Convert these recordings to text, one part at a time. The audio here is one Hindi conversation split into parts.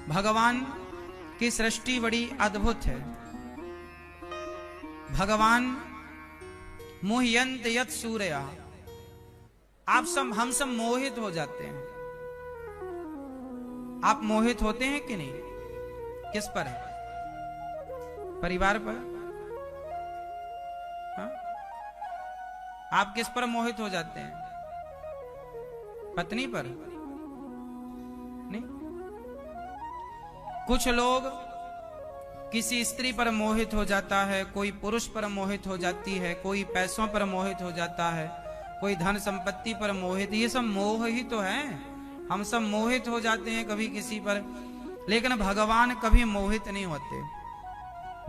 भगवान की सृष्टि बड़ी अद्भुत है। भगवान मोहयंत यत सूर्या, हम सब मोहित हो जाते हैं। आप मोहित होते हैं कि नहीं? किस पर? परिवार पर? हाँ? आप किस पर मोहित हो जाते हैं? पत्नी पर? नहीं। कुछ लोग किसी स्त्री पर मोहित हो जाता है, कोई पुरुष पर मोहित हो जाती है, कोई पैसों पर मोहित हो जाता है, कोई धन संपत्ति पर मोहित। ये सब मोह ही तो है। हम सब मोहित हो जाते हैं कभी किसी पर, लेकिन भगवान कभी मोहित नहीं होते।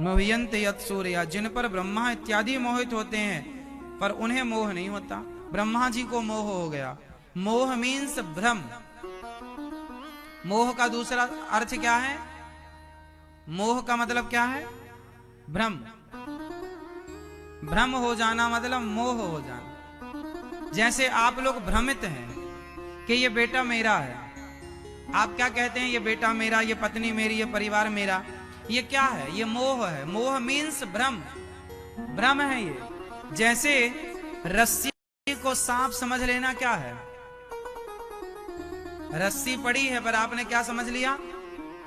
मोहयंत यत सूर्या, जिन पर ब्रह्मा इत्यादि मोहित होते हैं, पर उन्हें मोह नहीं होता। ब्रह्मा जी को मोह हो गया। मोह मीन्स भ्रम। मोह का दूसरा अर्थ क्या है? मोह का मतलब क्या है? भ्रम। भ्रम हो जाना मतलब मोह हो जाना। जैसे आप लोग भ्रमित हैं कि ये बेटा मेरा है। आप क्या कहते हैं? ये बेटा मेरा, ये पत्नी मेरी, ये परिवार मेरा। ये क्या है? ये मोह है। मोह मीन्स भ्रम। भ्रम है ये। जैसे रस्सी को सांप समझ लेना क्या है? रस्सी पड़ी है पर आपने क्या समझ लिया?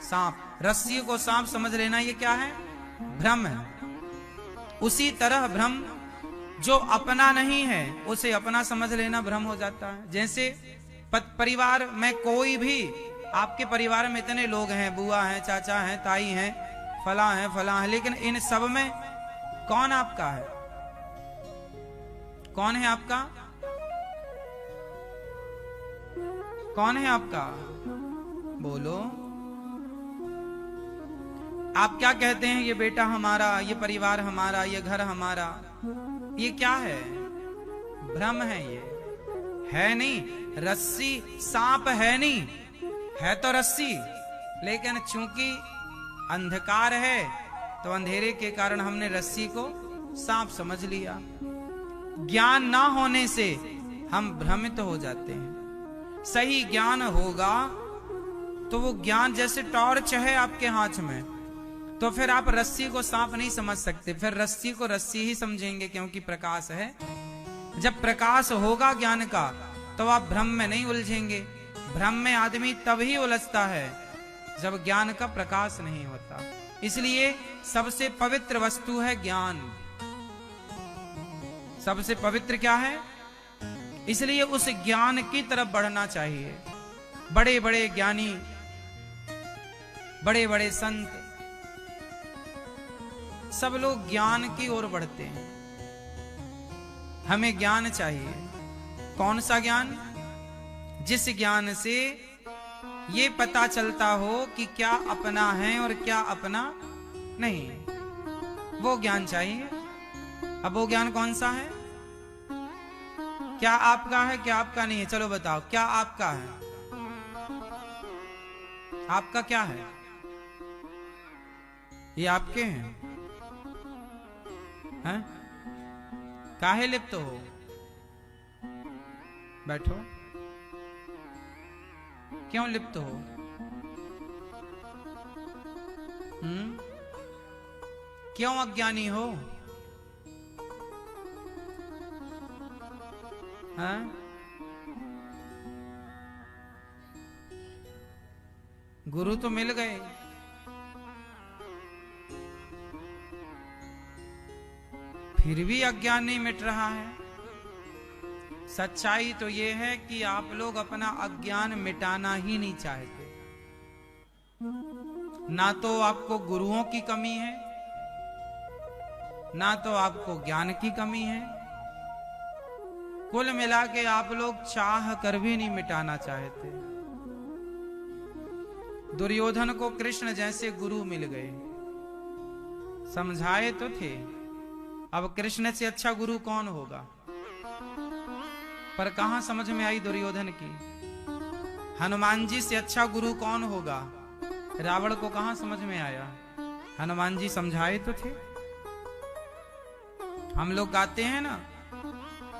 सांप। रस्सी को सांप समझ लेना ये क्या है? भ्रम है। उसी तरह भ्रम जो अपना नहीं है उसे अपना समझ लेना भ्रम हो जाता है। जैसे परिवार में कोई भी, आपके परिवार में इतने लोग हैं, बुआ हैं, चाचा हैं, ताई हैं, फला है, लेकिन इन सब में कौन आपका है? कौन है आपका? कौन है आपका? बोलो। आप क्या कहते हैं? ये बेटा हमारा, ये परिवार हमारा, ये घर हमारा। ये क्या है? भ्रम है। ये है नहीं। रस्सी सांप है नहीं, है तो रस्सी, लेकिन चूंकि अंधकार है तो अंधेरे के कारण हमने रस्सी को सांप समझ लिया। ज्ञान ना होने से हम भ्रमित हो जाते हैं। सही ज्ञान होगा तो वो ज्ञान जैसे टॉर्च है आपके हाथ में, तो फिर आप रस्सी को सांप नहीं समझ सकते। फिर रस्सी को रस्सी ही समझेंगे, क्योंकि प्रकाश है। जब प्रकाश होगा ज्ञान का तो आप भ्रम में नहीं उलझेंगे। भ्रम में आदमी तभी उलझता है जब ज्ञान का प्रकाश नहीं होता। इसलिए सबसे पवित्र वस्तु है ज्ञान। सबसे पवित्र क्या है? इसलिए उस ज्ञान की तरफ बढ़ना चाहिए। बड़े बड़े ज्ञानी, बड़े बड़े संत, सब लोग ज्ञान की ओर बढ़ते हैं। हमें ज्ञान चाहिए। कौन सा ज्ञान? जिस ज्ञान से ये पता चलता हो कि क्या अपना है और क्या अपना नहीं, वो ज्ञान चाहिए। अब वो ज्ञान कौन सा है? क्या आपका है, क्या आपका नहीं है? चलो बताओ, क्या आपका है? आपका क्या है? ये आपके हैं? हैं? काहे लिप्त हो? बैठो। क्यों लिप्त हो? क्यों अज्ञानी हो? हाँ? गुरु तो मिल गए, फिर भी अज्ञान नहीं मिट रहा है। सच्चाई तो यह है कि आप लोग अपना अज्ञान मिटाना ही नहीं चाहते। ना तो आपको गुरुओं की कमी है, ना तो आपको ज्ञान की कमी है। कुल मिला के आप लोग चाह कर भी नहीं मिटाना चाहते। दुर्योधन को कृष्ण जैसे गुरु मिल गए, समझाए तो थे। अब कृष्ण से अच्छा गुरु कौन होगा? पर कहां समझ में आई दुर्योधन की। हनुमान जी से अच्छा गुरु कौन होगा? रावण को कहां समझ में आया? हनुमान जी समझाए तो थे। हम लोग गाते हैं ना,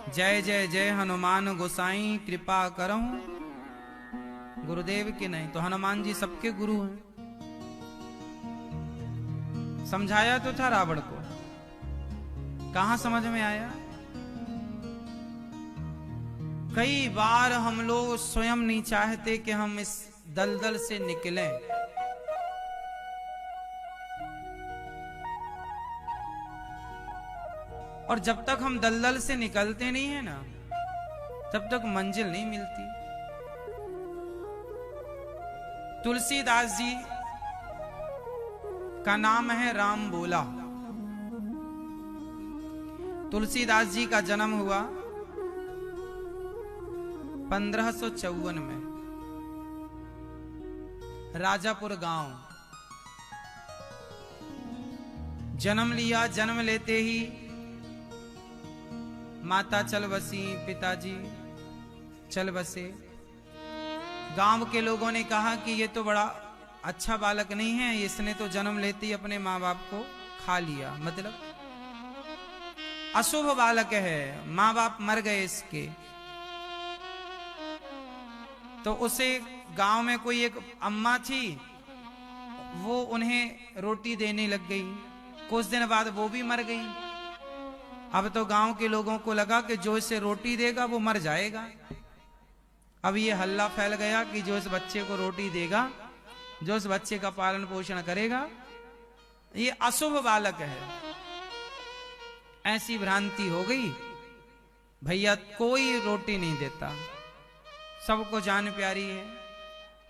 जय जय जय हनुमान गोसाई कृपा करहूं गुरुदेव के नहीं। तो हनुमान जी सबके गुरु हैं। समझाया तो था रावण को, कहां समझ में आया। कई बार हम लोग स्वयं नहीं चाहते कि हम इस दलदल से निकलें। और जब तक हम दलदल से निकलते नहीं है ना, तब तक मंजिल नहीं मिलती। तुलसीदास जी का नाम है राम बोला। तुलसीदास जी का जन्म हुआ 1554 में राजापुर गांव। जन्म लिया, जन्म लेते ही माता चल बसी, पिताजी चल बसे। गांव के लोगों ने कहा कि ये तो बड़ा अच्छा बालक नहीं है, इसने तो जन्म लेते ही अपने माँ बाप को खा लिया, मतलब अशुभ बालक है, माँ बाप मर गए इसके। तो उसे गांव में कोई एक अम्मा थी, वो उन्हें रोटी देने लग गई। कुछ दिन बाद वो भी मर गई। अब तो गांव के लोगों को लगा कि जो इसे रोटी देगा वो मर जाएगा। अब ये हल्ला फैल गया कि जो इस बच्चे को रोटी देगा, जो इस बच्चे का पालन पोषण करेगा, ये अशुभ बालक है। ऐसी भ्रांति हो गई, भैया कोई रोटी नहीं देता। सबको जान प्यारी है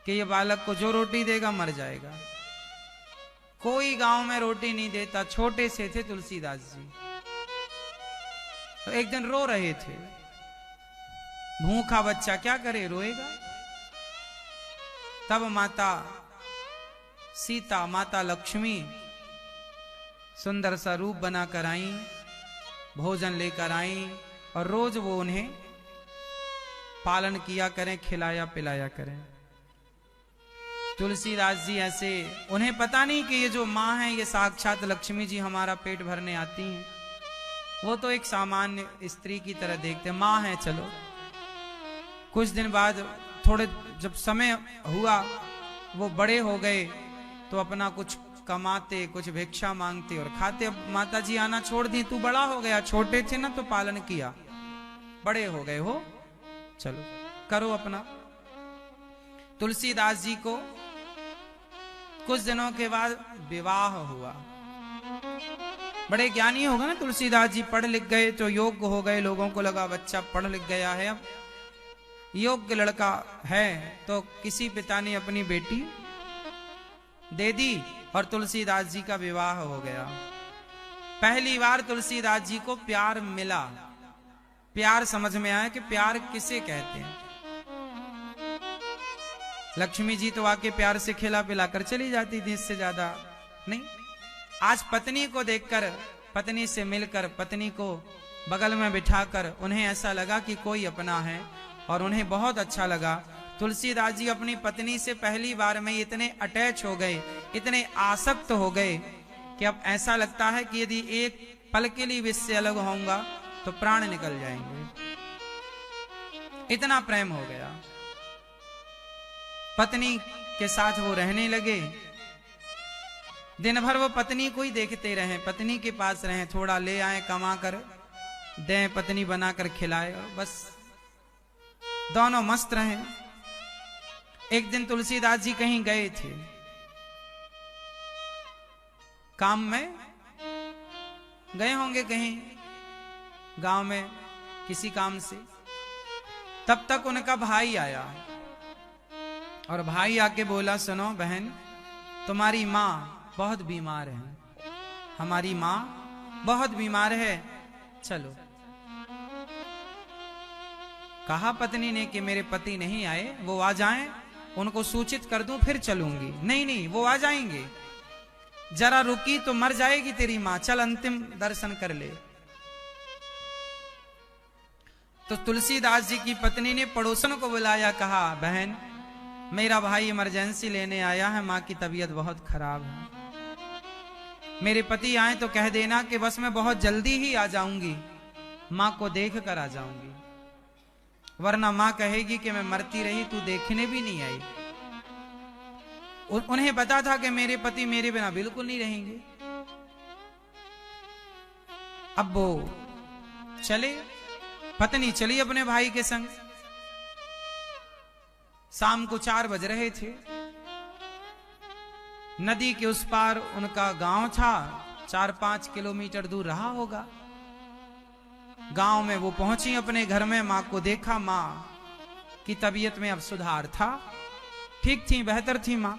कि ये बालक को जो रोटी देगा मर जाएगा। कोई गांव में रोटी नहीं देता। छोटे से थे तुलसीदास जी, तो एक दिन रो रहे थे। भूखा बच्चा क्या करे, रोएगा। तब माता सीता, माता लक्ष्मी सुंदर सा रूप बनाकर आई, भोजन लेकर आई और रोज वो उन्हें पालन किया करें, खिलाया पिलाया करें। तुलसीदास जी ऐसे, उन्हें पता नहीं कि ये जो माँ है ये साक्षात लक्ष्मी जी हमारा पेट भरने आती हैं। वो तो एक सामान्य स्त्री की तरह देखते, माँ है चलो। कुछ दिन बाद थोड़े जब समय हुआ, वो बड़े हो गए, तो अपना कुछ कमाते, कुछ भिक्षा मांगते और खाते। अब माता जी आना छोड़ दी, तू बड़ा हो गया, छोटे थे ना तो पालन किया, बड़े हो गए हो, चलो करो अपना। तुलसीदास जी को कुछ दिनों के बाद विवाह हुआ। बड़े ज्ञानी होगा ना तुलसीदास जी, पढ़ लिख गए तो योग्य हो गए। लोगों को लगा बच्चा पढ़ लिख गया है, अब योग्य लड़का है, तो किसी पिता ने अपनी बेटी दे दी और तुलसीदास जी का विवाह हो गया। पहली बार तुलसीदास जी को प्यार मिला। प्यार समझ में आया कि प्यार किसे कहते हैं। लक्ष्मी जी तो आके प्यार से खिला पिलाकर चली जाती थी, इससे ज्यादा नहीं। आज पत्नी को देखकर, पत्नी से मिलकर, पत्नी को बगल में बिठाकर उन्हें ऐसा लगा कि कोई अपना है और उन्हें बहुत अच्छा लगा। तुलसीदास जी अपनी पत्नी से पहली बार में इतने अटैच हो गए, इतने आसक्त हो गए कि अब ऐसा लगता है कि यदि एक पल के लिए इससे अलग होऊंगा तो प्राण निकल जाएंगे। इतना प्रेम हो गया। पत्नी के साथ वो रहने लगे। दिन भर वो पत्नी को ही देखते रहे, पत्नी के पास रहे, थोड़ा ले आए कमा कर दें, पत्नी बनाकर खिलाए, और बस दोनों मस्त रहे। एक दिन तुलसीदास जी कहीं गए थे काम में, गए होंगे कहीं गांव में किसी काम से। तब तक उनका भाई आया और भाई आके बोला, सुनो बहन, तुम्हारी माँ बहुत बीमार है, हमारी माँ बहुत बीमार है, चलो। कहा पत्नी ने कि मेरे पति नहीं आए, वो आ जाएं, उनको सूचित कर दूं फिर चलूंगी। नहीं नहीं, वो आ जाएंगे, जरा रुकी तो मर जाएगी तेरी माँ, चल अंतिम दर्शन कर ले। तो तुलसीदास जी की पत्नी ने पड़ोसन को बुलाया, कहा बहन मेरा भाई इमरजेंसी लेने आया है, माँ की तबीयत बहुत खराब है, मेरे पति आए तो कह देना कि बस मैं बहुत जल्दी ही आ जाऊंगी, माँ को देख कर आ जाऊंगी, वरना माँ कहेगी कि मैं मरती रही, तू देखने भी नहीं आई। उन्हें पता था कि मेरे पति मेरे बिना बिल्कुल नहीं रहेंगे। अब वो चले, पत्नी चली अपने भाई के संग। शाम को 4 बज रहे थे। नदी के उस पार उनका गांव था, 4-5 किलोमीटर दूर रहा होगा। गांव में वो पहुंची अपने घर में, मां को देखा। मां की तबीयत में अब सुधार था, ठीक थी, बेहतर थी मां,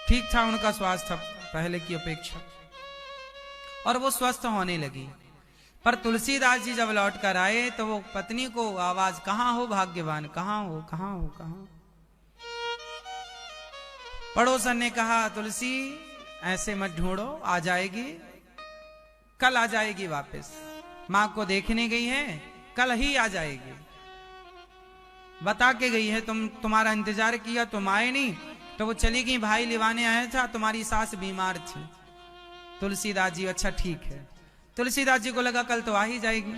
ठीक था उनका स्वास्थ्य पहले की अपेक्षा, और वो स्वस्थ होने लगी। पर तुलसीदास जी जब लौट कर आए तो वो पत्नी को आवाज, कहां हो भाग्यवान, कहां हो, कहां हो, कहां। पड़ोसन ने कहा, तुलसी ऐसे मत ढूंढो, आ जाएगी, कल आ जाएगी वापस। मां को देखने गई है, कल ही आ जाएगी। बता के गई है, तुम्हारा इंतजार किया, तुम आए नहीं, तो वो चली गई, भाई लिवाने आया था, तुम्हारी सास बीमार थी। तुलसीदास जी, अच्छा ठीक है। तुलसीदास जी को लगा कल तो आ ही जाएगी।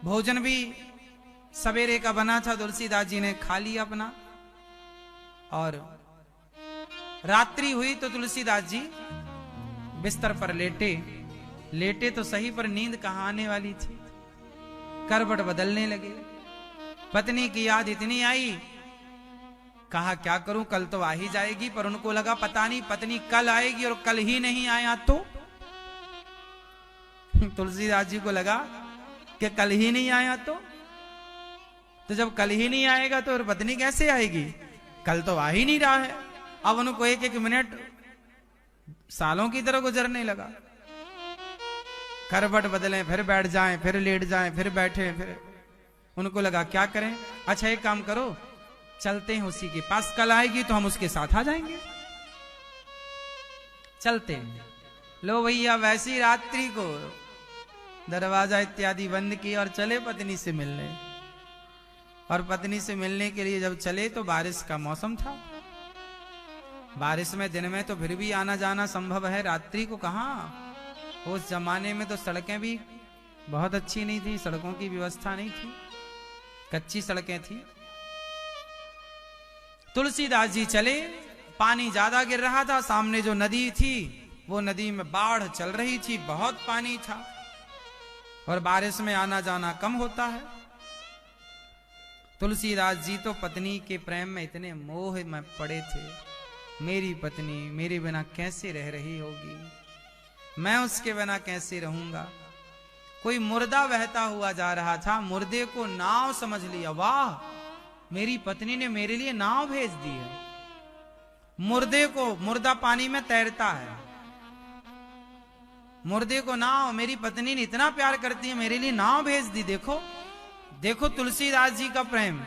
भोजन भी सवेरे का बना था, तुलसीदास जी ने खा लिया अपना, और रात्रि हुई तो तुलसीदास जी बिस्तर पर लेटे तो सही, पर नींद कहां आने वाली थी। करवट बदलने लगे। पत्नी की याद इतनी आई, कहा क्या करूं, कल तो आ ही जाएगी। पर उनको लगा पता नहीं पत्नी कल आएगी, और कल ही नहीं आया तो। तुलसीदास जी को लगा कि कल ही नहीं आया तो जब कल ही नहीं आएगा तो पत्नी कैसे आएगी, कल तो आ ही नहीं रहा है। अब उनको एक एक मिनट सालों की तरह गुजरने लगा। करवट बदलें, फिर बैठ जाएं, फिर लेट जाएं, फिर बैठे, फिर उनको लगा क्या करें। अच्छा एक काम करो, चलते हैं उसी के पास, कल आएगी तो हम उसके साथ आ जाएंगे। चलते हैं। लो भैया, वैसी रात्रि को दरवाजा इत्यादि बंद किया और चले पत्नी से मिलने। और पत्नी से मिलने के लिए जब चले तो बारिश का मौसम था। बारिश में दिन में तो फिर भी आना जाना संभव है, रात्रि को कहां। उस जमाने में तो सड़कें भी बहुत अच्छी नहीं थी, सड़कों की व्यवस्था नहीं थी, कच्ची सड़कें थी। तुलसीदास जी चले, पानी ज्यादा गिर रहा था। सामने जो नदी थी वो नदी में बाढ़ चल रही थी, बहुत पानी था, और बारिश में आना जाना कम होता है। तुलसीदास जी तो पत्नी के प्रेम में इतने मोह में पड़े थे। मेरी पत्नी मेरे बिना कैसे रह रही होगी, मैं उसके बिना कैसे रहूंगा। कोई मुर्दा बहता हुआ जा रहा था, मुर्दे को नाव समझ लिया। वाह, मेरी पत्नी ने मेरे लिए नाव भेज दी है। मुर्दे को, मुर्दा पानी में तैरता है, मुर्दे को नाव, मेरी पत्नी ने इतना प्यार करती है, मेरे लिए नाव भेज दी। देखो देखो तुलसीदास जी का प्रेम,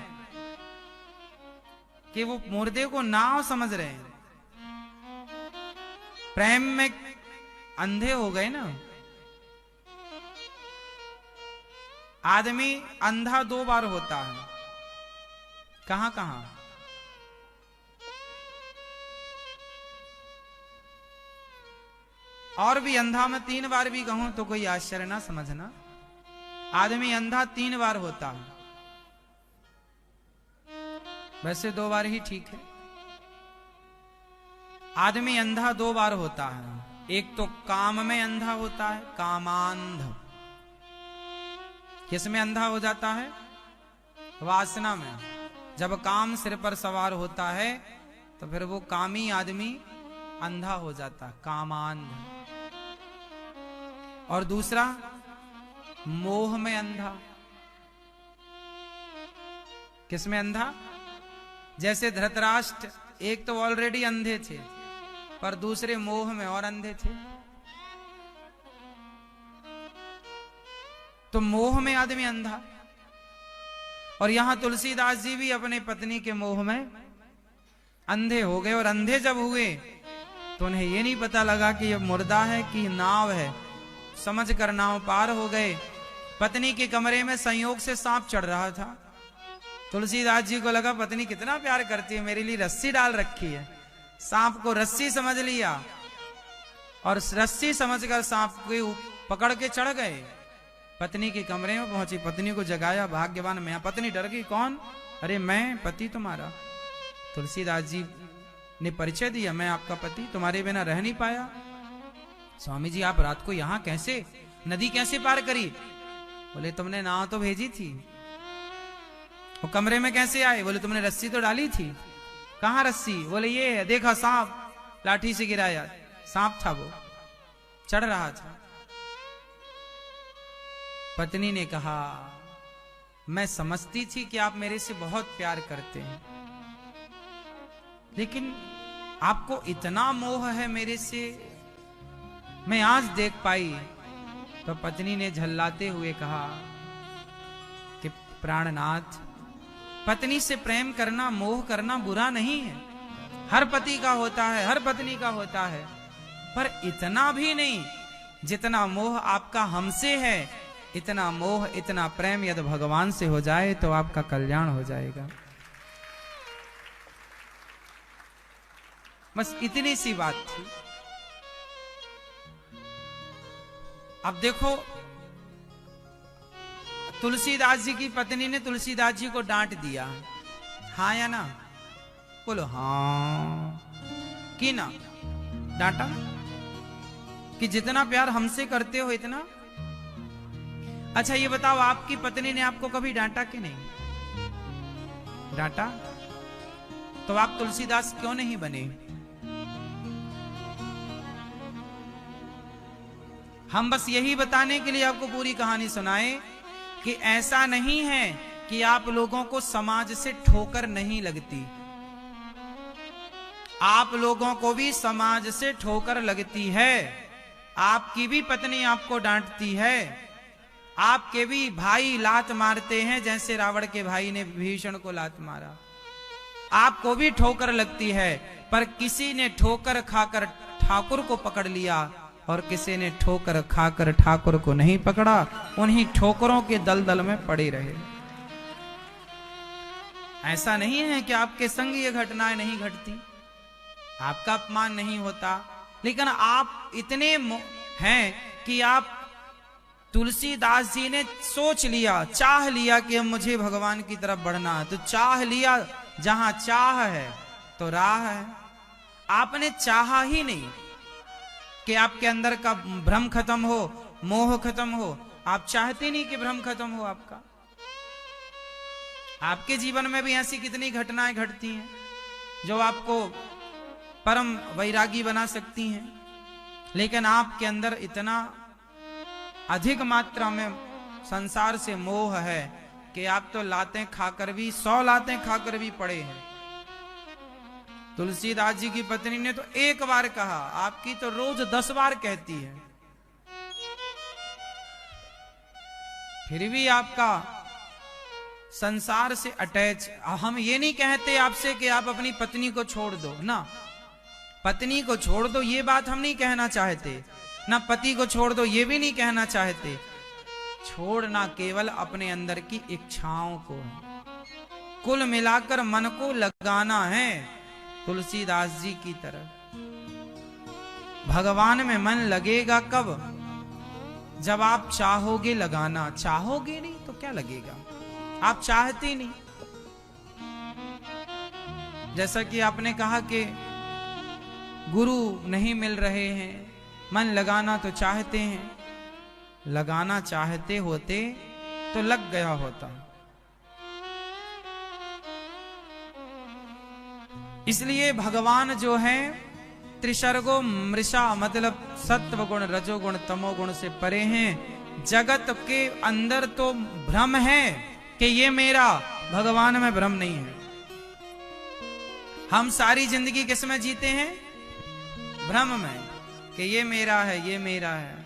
कि वो मुर्दे को नाव समझ रहे हैं। प्रेम में अंधे हो गए ना। आदमी अंधा 2 बार होता है। कहां कहां? और भी अंधा में 3 बार भी कहूं तो कोई आश्चर्य ना समझना। आदमी अंधा 3 बार होता है, वैसे 2 बार ही ठीक है। आदमी अंधा 2 बार होता है। एक तो काम में अंधा होता है, कामांध। किस में अंधा हो जाता है? वासना में। जब काम सिर पर सवार होता है तो फिर वो कामी आदमी अंधा हो जाता है, कामांध। और दूसरा मोह में अंधा। किस में अंधा? जैसे धृतराष्ट्र, एक तो ऑलरेडी अंधे थे, पर दूसरे मोह में और अंधे थे। तो मोह में आदमी अंधा। और यहां तुलसीदास जी भी अपने पत्नी के मोह में अंधे हो गए। और अंधे जब हुए तो उन्हें ये नहीं पता लगा कि ये मुर्दा है कि नाव है। समझ कर नाव पार हो गए। पत्नी के कमरे में संयोग से सांप चढ़ रहा था। तुलसीदास जी को लगा पत्नी कितना प्यार करती है, मेरे लिए रस्सी डाल रखी है। सांप को रस्सी समझ लिया और रस्सी समझकर सांप को पकड़ के चढ़ गए। पत्नी के कमरे में पहुंची, पत्नी को जगाया, भाग्यवान मैं। पत्नी डर गई, कौन? अरे मैं पति तुम्हारा। तुलसीदास जी ने परिचय दिया, मैं आपका पति, तुम्हारे बिना रह नहीं पाया। स्वामी जी आप रात को यहां कैसे, नदी कैसे पार करी? बोले तुमने नाव तो भेजी थी। वो कमरे में कैसे आए? बोले तुमने रस्सी तो डाली थी। कहां रस्सी? बोले ये है, देखा सांप, लाठी से गिराया, सांप था वो, चढ़ रहा था। पत्नी ने कहा मैं समझती थी कि आप मेरे से बहुत प्यार करते हैं, लेकिन आपको इतना मोह है मेरे से, मैं आज देख पाई। तो पत्नी ने झल्लाते हुए कहा कि प्राणनाथ, पत्नी से प्रेम करना, मोह करना बुरा नहीं है, हर पति का होता है, हर पत्नी का होता है, पर इतना भी नहीं जितना मोह आपका हमसे है। इतना मोह, इतना प्रेम यदि भगवान से हो जाए तो आपका कल्याण हो जाएगा। बस इतनी सी बात थी। अब देखो, तुलसीदास जी की पत्नी ने तुलसीदास जी को डांट दिया, हाँ या ना? बोलो हाँ कि ना? डांटा कि जितना प्यार हमसे करते हो इतना। अच्छा ये बताओ, आपकी पत्नी ने आपको कभी डांटा कि नहीं डांटा? तो आप तुलसीदास क्यों नहीं बने? हम बस यही बताने के लिए आपको पूरी कहानी सुनाए कि ऐसा नहीं है कि आप लोगों को समाज से ठोकर नहीं लगती, आप लोगों को भी समाज से ठोकर लगती है। आपकी भी पत्नी आपको डांटती है, आपके भी भाई लात मारते हैं, जैसे रावण के भाई ने भीषण को लात मारा। आपको भी ठोकर लगती है, पर किसी ने ठोकर खाकर ठाकुर को पकड़ लिया और किसी ने ठोकर खाकर ठाकुर को नहीं पकड़ा, उन्हीं ठोकरों के दलदल में पड़े रहे। ऐसा नहीं है कि आपके संग ये घटनाएं नहीं घटती, आपका अपमान नहीं होता, लेकिन आप इतने हैं कि आप, तुलसीदास जी ने सोच लिया, चाह लिया कि अब मुझे भगवान की तरफ बढ़ना है, तो चाह लिया, जहां चाह है तो राह है। आपने चाहा ही नहीं कि आपके अंदर का भ्रम खत्म हो, मोह खत्म हो। आप चाहते नहीं कि भ्रम खत्म हो आपका। आपके जीवन में भी ऐसी कितनी घटनाएं घटती हैं जो आपको परम वैरागी बना सकती हैं, लेकिन आपके अंदर इतना अधिक मात्रा में संसार से मोह है कि आप तो लातें खाकर भी, 100 लातें खाकर भी पड़े हैं। तुलसीदास जी की पत्नी ने तो एक बार कहा, आपकी तो रोज 10 बार कहती है, फिर भी आपका संसार से अटैच। हम ये नहीं कहते आपसे कि आप अपनी पत्नी को छोड़ दो ना, पत्नी को छोड़ दो ये बात हम नहीं कहना चाहते, ना पति को छोड़ दो ये भी नहीं कहना चाहते। छोड़ना केवल अपने अंदर की इच्छाओं को है, कुल मिलाकर मन को लगाना है तुलसीदास जी की तरह। भगवान में मन लगेगा कब? जब आप चाहोगे लगाना। चाहोगे नहीं तो क्या लगेगा? आप चाहते नहीं। जैसा कि आपने कहा कि गुरु नहीं मिल रहे हैं, मन लगाना तो चाहते हैं, लगाना चाहते होते तो लग गया होता। इसलिए भगवान जो है त्रिसर्गो मृषा, मतलब सत्व गुण, रजोगुण, तमोगुण से परे हैं। जगत के अंदर तो भ्रम है कि ये मेरा, भगवान में भ्रम नहीं है। हम सारी जिंदगी किस में जीते हैं? भ्रम में, कि ये मेरा है, ये मेरा है।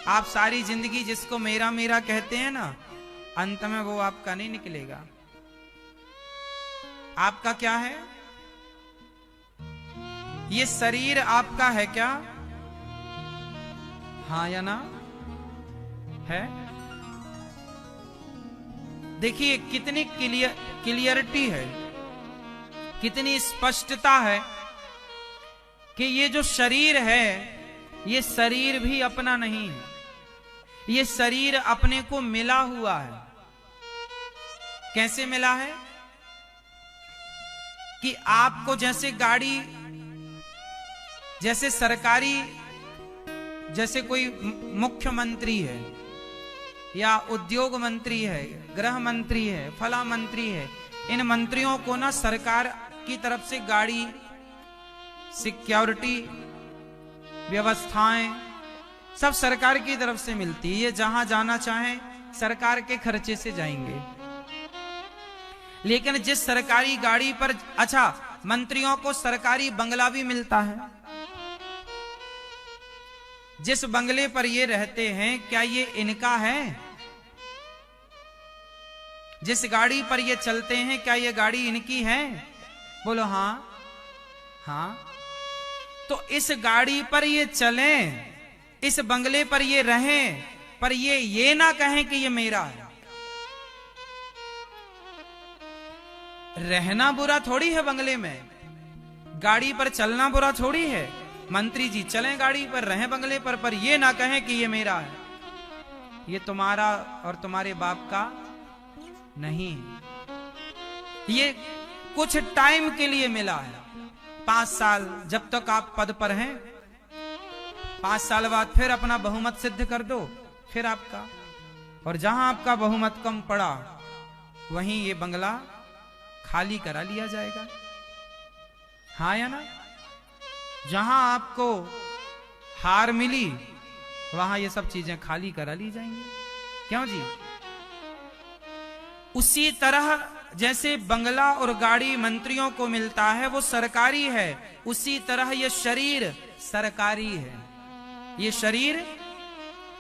आप सारी जिंदगी जिसको मेरा मेरा कहते हैं ना, अंत में वो आपका नहीं निकलेगा। आपका क्या है? ये शरीर आपका है क्या? हाँ या ना? है? देखिए कितनी क्लियरिटी है, कितनी स्पष्टता है कि ये जो शरीर है, ये शरीर भी अपना नहीं है। ये शरीर अपने को मिला हुआ है। कैसे मिला है? कि आपको जैसे गाड़ी, जैसे सरकारी जैसे कोई मुख्यमंत्री है या उद्योग मंत्री है, गृह मंत्री है, फला मंत्री है, इन मंत्रियों को ना सरकार की तरफ से गाड़ी, सिक्योरिटी व्यवस्थाएं सब सरकार की तरफ से मिलती है। ये जहां जाना चाहें सरकार के खर्चे से जाएंगे। लेकिन जिस सरकारी गाड़ी पर, अच्छा, मंत्रियों को सरकारी बंगला भी मिलता है। जिस बंगले पर ये रहते हैं क्या ये इनका है? जिस गाड़ी पर ये चलते हैं क्या ये गाड़ी इनकी है? बोलो हाँ। हाँ, तो इस गाड़ी पर ये चलें, इस बंगले पर ये रहें, पर ये ना कहें कि ये मेरा है। रहना बुरा थोड़ी है बंगले में, गाड़ी पर चलना बुरा थोड़ी है। मंत्री जी चलें गाड़ी पर, रहें बंगले पर ये ना कहें कि ये मेरा है, ये तुम्हारा और तुम्हारे बाप का नहीं, ये कुछ टाइम के लिए मिला है। 5 साल जब तक आप पद पर हैं, 5 साल बाद फिर अपना बहुमत सिद्ध कर दो, फिर आपका। और जहां आपका बहुमत कम पड़ा वहीं ये बंगला खाली करा लिया जाएगा। हाँ या ना? जहां आपको हार मिली वहां ये सब चीजें खाली करा ली जाएंगी। क्यों जी? उसी तरह जैसे बंगला और गाड़ी मंत्रियों को मिलता है वो सरकारी है, उसी तरह ये शरीर सरकारी है। ये शरीर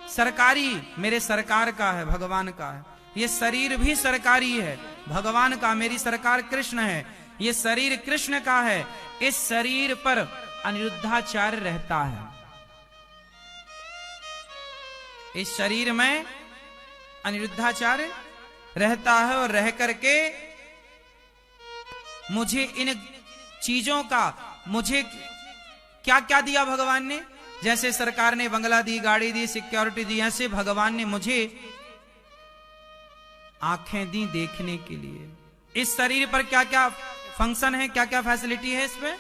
सरकारी, मेरे सरकार का है, भगवान का है। ये शरीर भी सरकारी है, भगवान का, मेरी सरकार कृष्ण है। ये शरीर कृष्ण का है। इस शरीर पर अनिरुद्धाचार्य रहता है। इस शरीर में अनिरुद्धाचार्य रहता है और रह करके मुझे इन चीजों का, मुझे क्या क्या दिया भगवान ने? जैसे सरकार ने बंगला दी, गाड़ी दी, सिक्योरिटी दी, ऐसे भगवान ने मुझे आंखें दी देखने के लिए। इस शरीर पर क्या क्या फंक्शन है, क्या क्या फैसिलिटी है इसमें?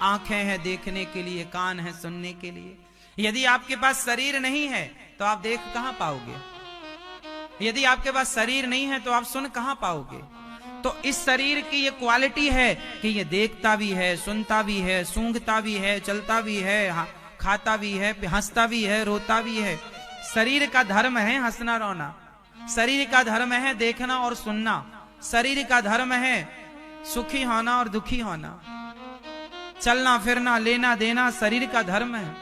आंखें हैं देखने के लिए, कान है सुनने के लिए। यदि आपके पास शरीर नहीं है तो आप देख कहां पाओगे? यदि आपके पास शरीर नहीं है तो आप सुन कहां पाओगे? तो इस शरीर की ये क्वालिटी है कि ये देखता भी है, सुनता भी है, सूंघता भी है, चलता भी है, खाता भी है, हंसता भी है, रोता भी है। शरीर का धर्म है हंसना रोना, शरीर का धर्म है देखना और सुनना, शरीर का धर्म है सुखी होना और दुखी होना, चलना फिरना, लेना देना शरीर का धर्म है।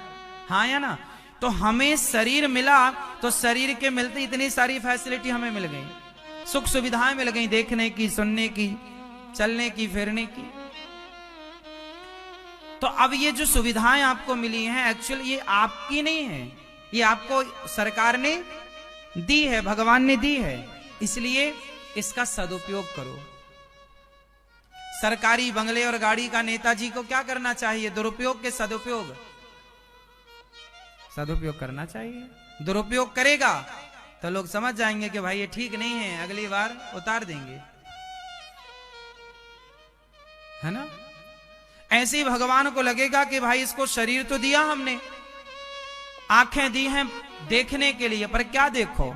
हाँ या ना? तो हमें शरीर मिला तो शरीर के मिलते इतनी सारी फैसिलिटी हमें मिल गई, सुख सुविधाएं मिल गई, देखने की, सुनने की, चलने की, फिरने की। तो अब ये जो सुविधाएं आपको मिली हैं एक्चुअली ये आपकी नहीं है, ये आपको सरकार ने दी है, भगवान ने दी है। इसलिए इसका सदुपयोग करो। सरकारी बंगले और गाड़ी का नेताजी को क्या करना चाहिए? दुरुपयोग के सदुपयोग? सदुपयोग करना चाहिए। दुरुपयोग करेगा तो लोग समझ जाएंगे कि भाई ये ठीक नहीं है, अगली बार उतार देंगे, है ना? ऐसे ही भगवान को लगेगा कि भाई इसको शरीर तो दिया हमने, आंखें दी हैं देखने के लिए, पर क्या देखो?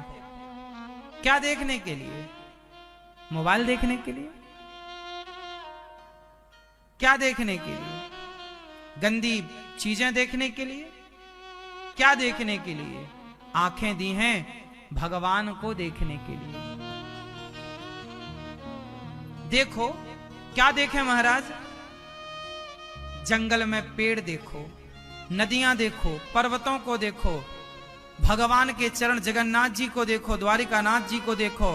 क्या देखने के लिए? मोबाइल देखने के लिए? क्या देखने के लिए? गंदी चीजें देखने के लिए? क्या देखने के लिए? आंखें दी हैं भगवान को देखने के लिए। देखो क्या देखें महाराज? जंगल में पेड़ देखो, नदियां देखो, पर्वतों को देखो, भगवान के चरण जगन्नाथ जी को देखो, द्वारिकानाथ जी को देखो,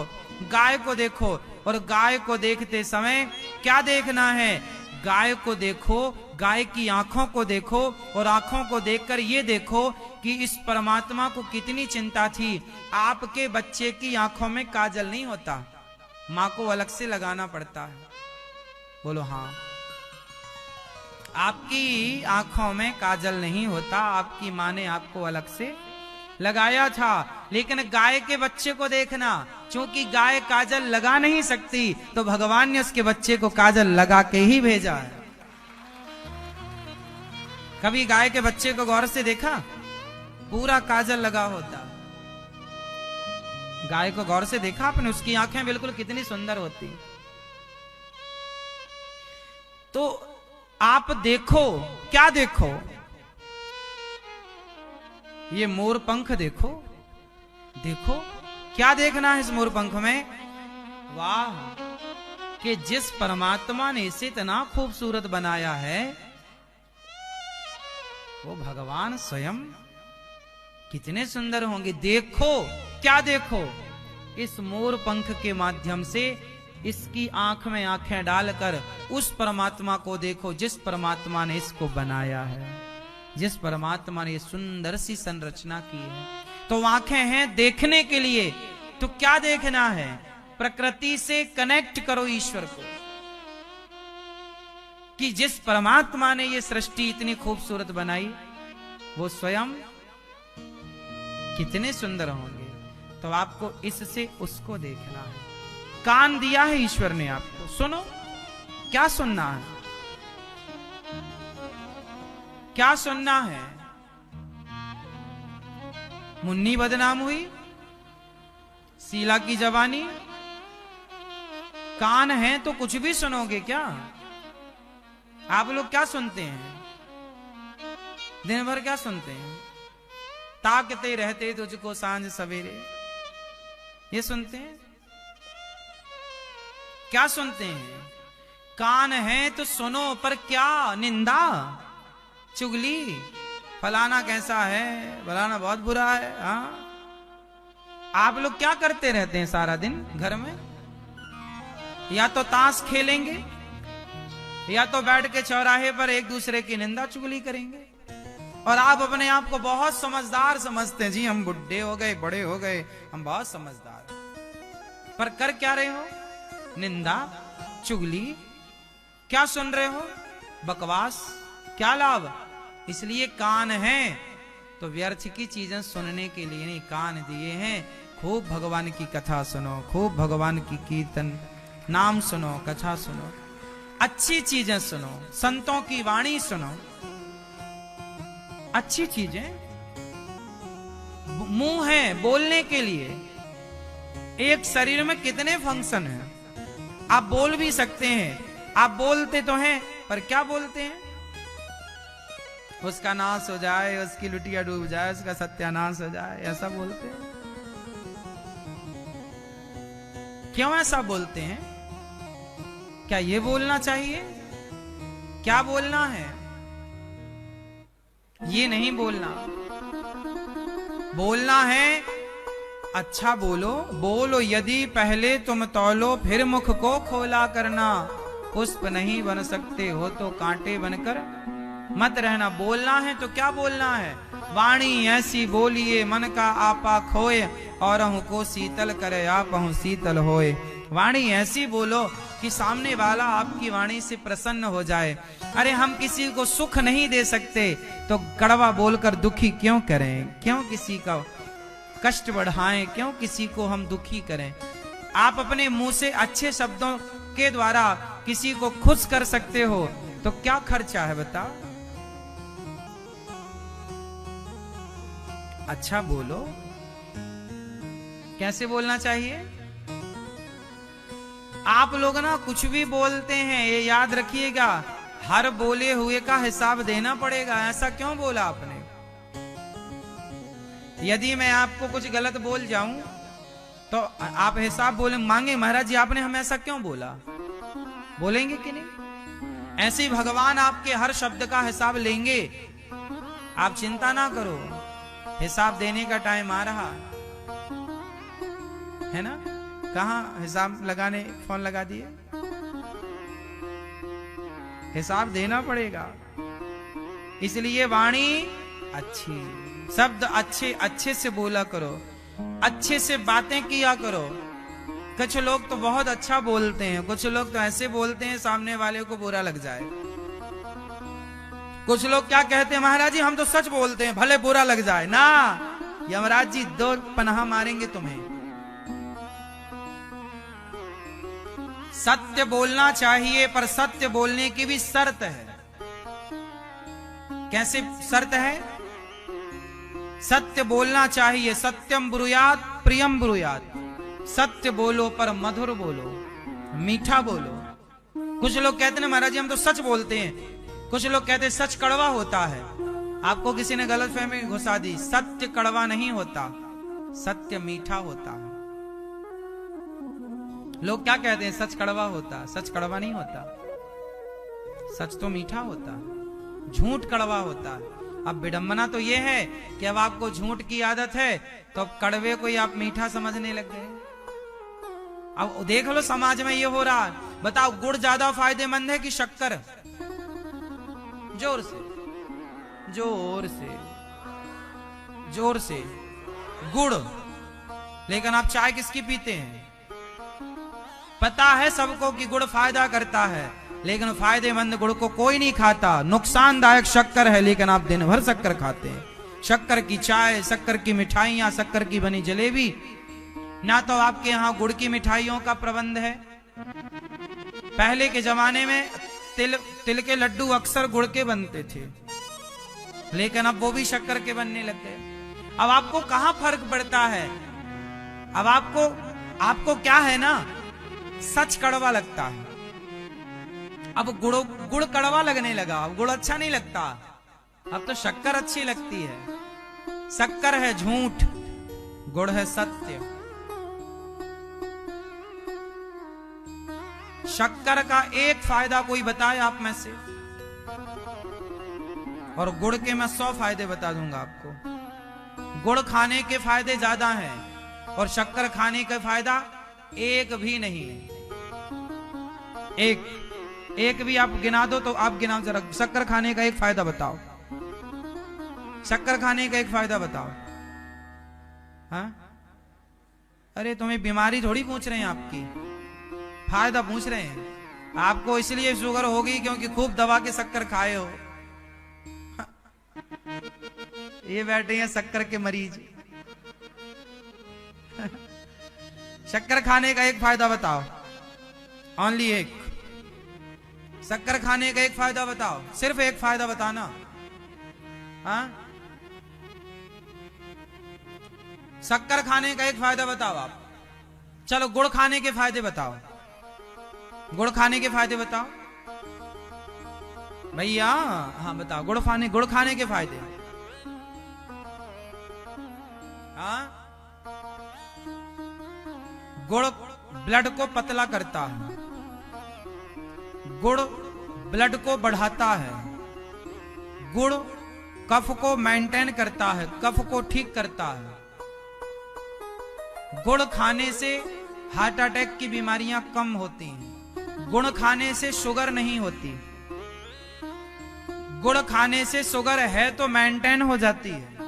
गाय को देखो। और गाय को देखते समय क्या देखना है? गाय को देखो, गाय की आंखों को देखो, और आंखों को देखकर ये देखो कि इस परमात्मा को कितनी चिंता थी। आपके बच्चे की आंखों में काजल नहीं होता, मां को अलग से लगाना पड़ता है। बोलो हाँ। आपकी आंखों में काजल नहीं होता, आपकी मां ने आपको अलग से लगाया था। लेकिन गाय के बच्चे को देखना, क्योंकि गाय काजल लगा नहीं सकती तो भगवान ने उसके बच्चे को काजल लगा के ही भेजा है। कभी गाय के बच्चे को गौर से देखा? पूरा काजल लगा होता। गाय को गौर से देखा आपने, उसकी आंखें बिल्कुल कितनी सुंदर होती। तो आप देखो, क्या देखो, ये मोर पंख देखो, देखो क्या देखना है इस मोर पंख में। वाह, कि जिस परमात्मा ने इसे इतना खूबसूरत बनाया है, वो भगवान स्वयं कितने सुंदर होंगे। देखो, क्या देखो, इस मोर पंख के माध्यम से इसकी आंख में आंखें डालकर उस परमात्मा को देखो, जिस परमात्मा ने इसको बनाया है, जिस परमात्मा ने सुंदर सी संरचना की है। तो आंखें हैं देखने के लिए, तो क्या देखना है? प्रकृति से कनेक्ट करो ईश्वर को, कि जिस परमात्मा ने ये सृष्टि इतनी खूबसूरत बनाई, वो स्वयं कितने सुंदर होंगे। तो आपको इससे उसको देखना है। कान दिया है ईश्वर ने आपको, सुनो, क्या सुनना है, क्या सुनना है? मुन्नी बदनाम हुई, शीला की जवानी, कान है तो कुछ भी सुनोगे क्या? आप लोग क्या सुनते हैं? दिन भर क्या सुनते हैं? ताकते रहते तुझको सांझ सवेरे, ये सुनते हैं? क्या सुनते हैं? कान है तो सुनो, पर क्या? निंदा, चुगली, फलाना कैसा है, फलाना बहुत बुरा है। हाँ, आप लोग क्या करते रहते हैं सारा दिन घर में? या तो ताश खेलेंगे, या तो बैठ के चौराहे पर एक दूसरे की निंदा चुगली करेंगे। और आप अपने आप को बहुत समझदार समझते हैं, जी हम बुढ़े हो गए, बड़े हो गए, हम बहुत समझदार। पर कर क्या रहे हो? निंदा, चुगली। क्या सुन रहे हो? बकवास। क्या लाभ? इसलिए कान है तो व्यर्थ की चीजें सुनने के लिए नहीं कान दिए हैं। खूब भगवान की कथा सुनो, खूब भगवान की कीर्तन, नाम सुनो, कथा सुनो, अच्छी चीजें सुनो, संतों की वाणी सुनो, अच्छी चीजें। मुंह है बोलने के लिए। एक शरीर में कितने फंक्शन हैं? आप बोल भी सकते हैं, आप बोलते तो हैं, पर क्या बोलते हैं? उसका नाश हो जाए, उसकी लुटिया डूब जाए, उसका सत्यानाश हो जाए, ऐसा बोलते हैं। क्यों ऐसा बोलते हैं? क्या ये बोलना चाहिए? क्या बोलना है? ये नहीं बोलना। बोलना है अच्छा बोलो, बोलो यदि पहले तुम तौलो, फिर मुख को खोला करना। पुष्प नहीं बन सकते हो तो कांटे बनकर मत रहना। बोलना है तो क्या बोलना है? वाणी ऐसी बोलिए मन का आपा खोए, और को शीतल करे आप शीतल होए। वाणी ऐसी बोलो कि सामने वाला आपकी वाणी से प्रसन्न हो जाए। अरे हम किसी को सुख नहीं दे सकते तो कड़वा बोलकर दुखी क्यों करें? क्यों किसी का कष्ट बढ़ाएं? क्यों किसी को हम दुखी करें? आप अपने मुंह से अच्छे शब्दों के द्वारा किसी को खुश कर सकते हो, तो क्या खर्चा है बताओ? अच्छा बोलो। कैसे बोलना चाहिए? आप लोग ना कुछ भी बोलते हैं, ये याद रखिएगा, हर बोले हुए का हिसाब देना पड़ेगा। ऐसा क्यों बोला आपने? यदि मैं आपको कुछ गलत बोल जाऊं तो आप हिसाब बोले मांगे, महाराज जी आपने हमें ऐसा क्यों बोला? बोलेंगे कि नहीं? ऐसे भगवान आपके हर शब्द का हिसाब लेंगे। आप चिंता ना करो, हिसाब देने का टाइम आ रहा है ना। कहां हिसाब लगाने फोन लगा दिए? हिसाब देना पड़ेगा। इसलिए वाणी अच्छी, शब्द अच्छे अच्छे से बोला करो, अच्छे से बातें किया करो। कुछ लोग तो बहुत अच्छा बोलते हैं, कुछ लोग तो ऐसे बोलते हैं सामने वाले को बुरा लग जाए। कुछ लोग क्या कहते हैं, महाराज जी हम तो सच बोलते हैं, भले बुरा लग जाए ना। यमराज जी दो पनाह मारेंगे तुम्हें। सत्य बोलना चाहिए, पर सत्य बोलने की भी शर्त है। कैसे शर्त है? सत्य बोलना चाहिए। सत्यम ब्रूयात प्रियम ब्रूयात। सत्य बोलो पर मधुर बोलो, मीठा बोलो। कुछ लोग कहते हैं महाराज जी हम तो सच बोलते हैं, कुछ लोग कहते हैं सच कड़वा होता है। आपको किसी ने गलतफहमी घुसा दी। सत्य कड़वा नहीं होता, सत्य मीठा होता है। लोग क्या कहते हैं सच कड़वा होता, सच कड़वा नहीं होता, सच तो मीठा होता है, झूठ कड़वा होता है। अब विडंबना तो यह है कि अब आपको झूठ की आदत है तो अब कड़वे को ही आप मीठा समझने लग गए। अब देख लो समाज में ये हो रहा है। बताओ गुड़ ज्यादा फायदेमंद है कि शक्कर? जोर से जोर से जोर से गुड़। लेकिन आप चाय किसकी पीते हैं? पता है सबको कि गुड़ फायदा करता है, लेकिन फायदेमंद गुड़ को कोई नहीं खाता। नुकसानदायक शक्कर है, लेकिन आप दिन भर शक्कर खाते हैं। शक्कर की चाय, शक्कर की मिठाइयां, शक्कर की बनी जलेबी। ना तो आपके यहां गुड़ की मिठाइयों का प्रबंध है। पहले के जमाने में तिल के लड्डू अक्सर गुड़ के बनते थे, लेकिन अब वो भी शक्कर के बनने लग गए। अब आपको कहां फर्क पड़ता है? अब आपको क्या है ना, सच कड़वा लगता है। अब गुड़ कड़वा लगने लगा, अब गुड़ अच्छा नहीं लगता, अब तो शक्कर अच्छी लगती है। शक्कर है झूठ, गुड़ है सत्य। शक्कर का एक फायदा कोई बताए आप में से, और गुड़ के मैं 100 फायदे बता दूंगा आपको। गुड़ खाने के फायदे ज्यादा हैं और शक्कर खाने का फायदा एक भी नहीं है। एक भी आप गिना दो तो आप गिनाओ जरा। शक्कर खाने का एक फायदा बताओ, शक्कर खाने का एक फायदा बताओ। हाँ? अरे तुम्हें बीमारी थोड़ी पूछ रहे हैं, आपकी फायदा पूछ रहे हैं। आपको इसलिए शुगर होगी क्योंकि खूब दबा के शक्कर खाए हो। ये बैठे हैं शक्कर के मरीज। शक्कर खाने का एक फायदा बताओ, ओनली एक। शक्कर खाने का एक फायदा बताओ, सिर्फ एक फायदा बताना। हाँ? शक्कर खाने का एक फायदा बताओ आप। चलो गुड़ खाने के फायदे बताओ, गुड़ खाने के फायदे बताओ भैया। हाँ बताओ, गुड़ खाने के फायदे। हाँ? गुड़ ब्लड को पतला करता है, गुड़ ब्लड को बढ़ाता है, गुड़ कफ को मेंटेन करता है, कफ को ठीक करता है। गुड़ खाने से हार्ट अटैक की बीमारियां कम होती हैं। गुड़ खाने से शुगर नहीं होती। गुड़ खाने से शुगर है तो मेंटेन हो जाती है।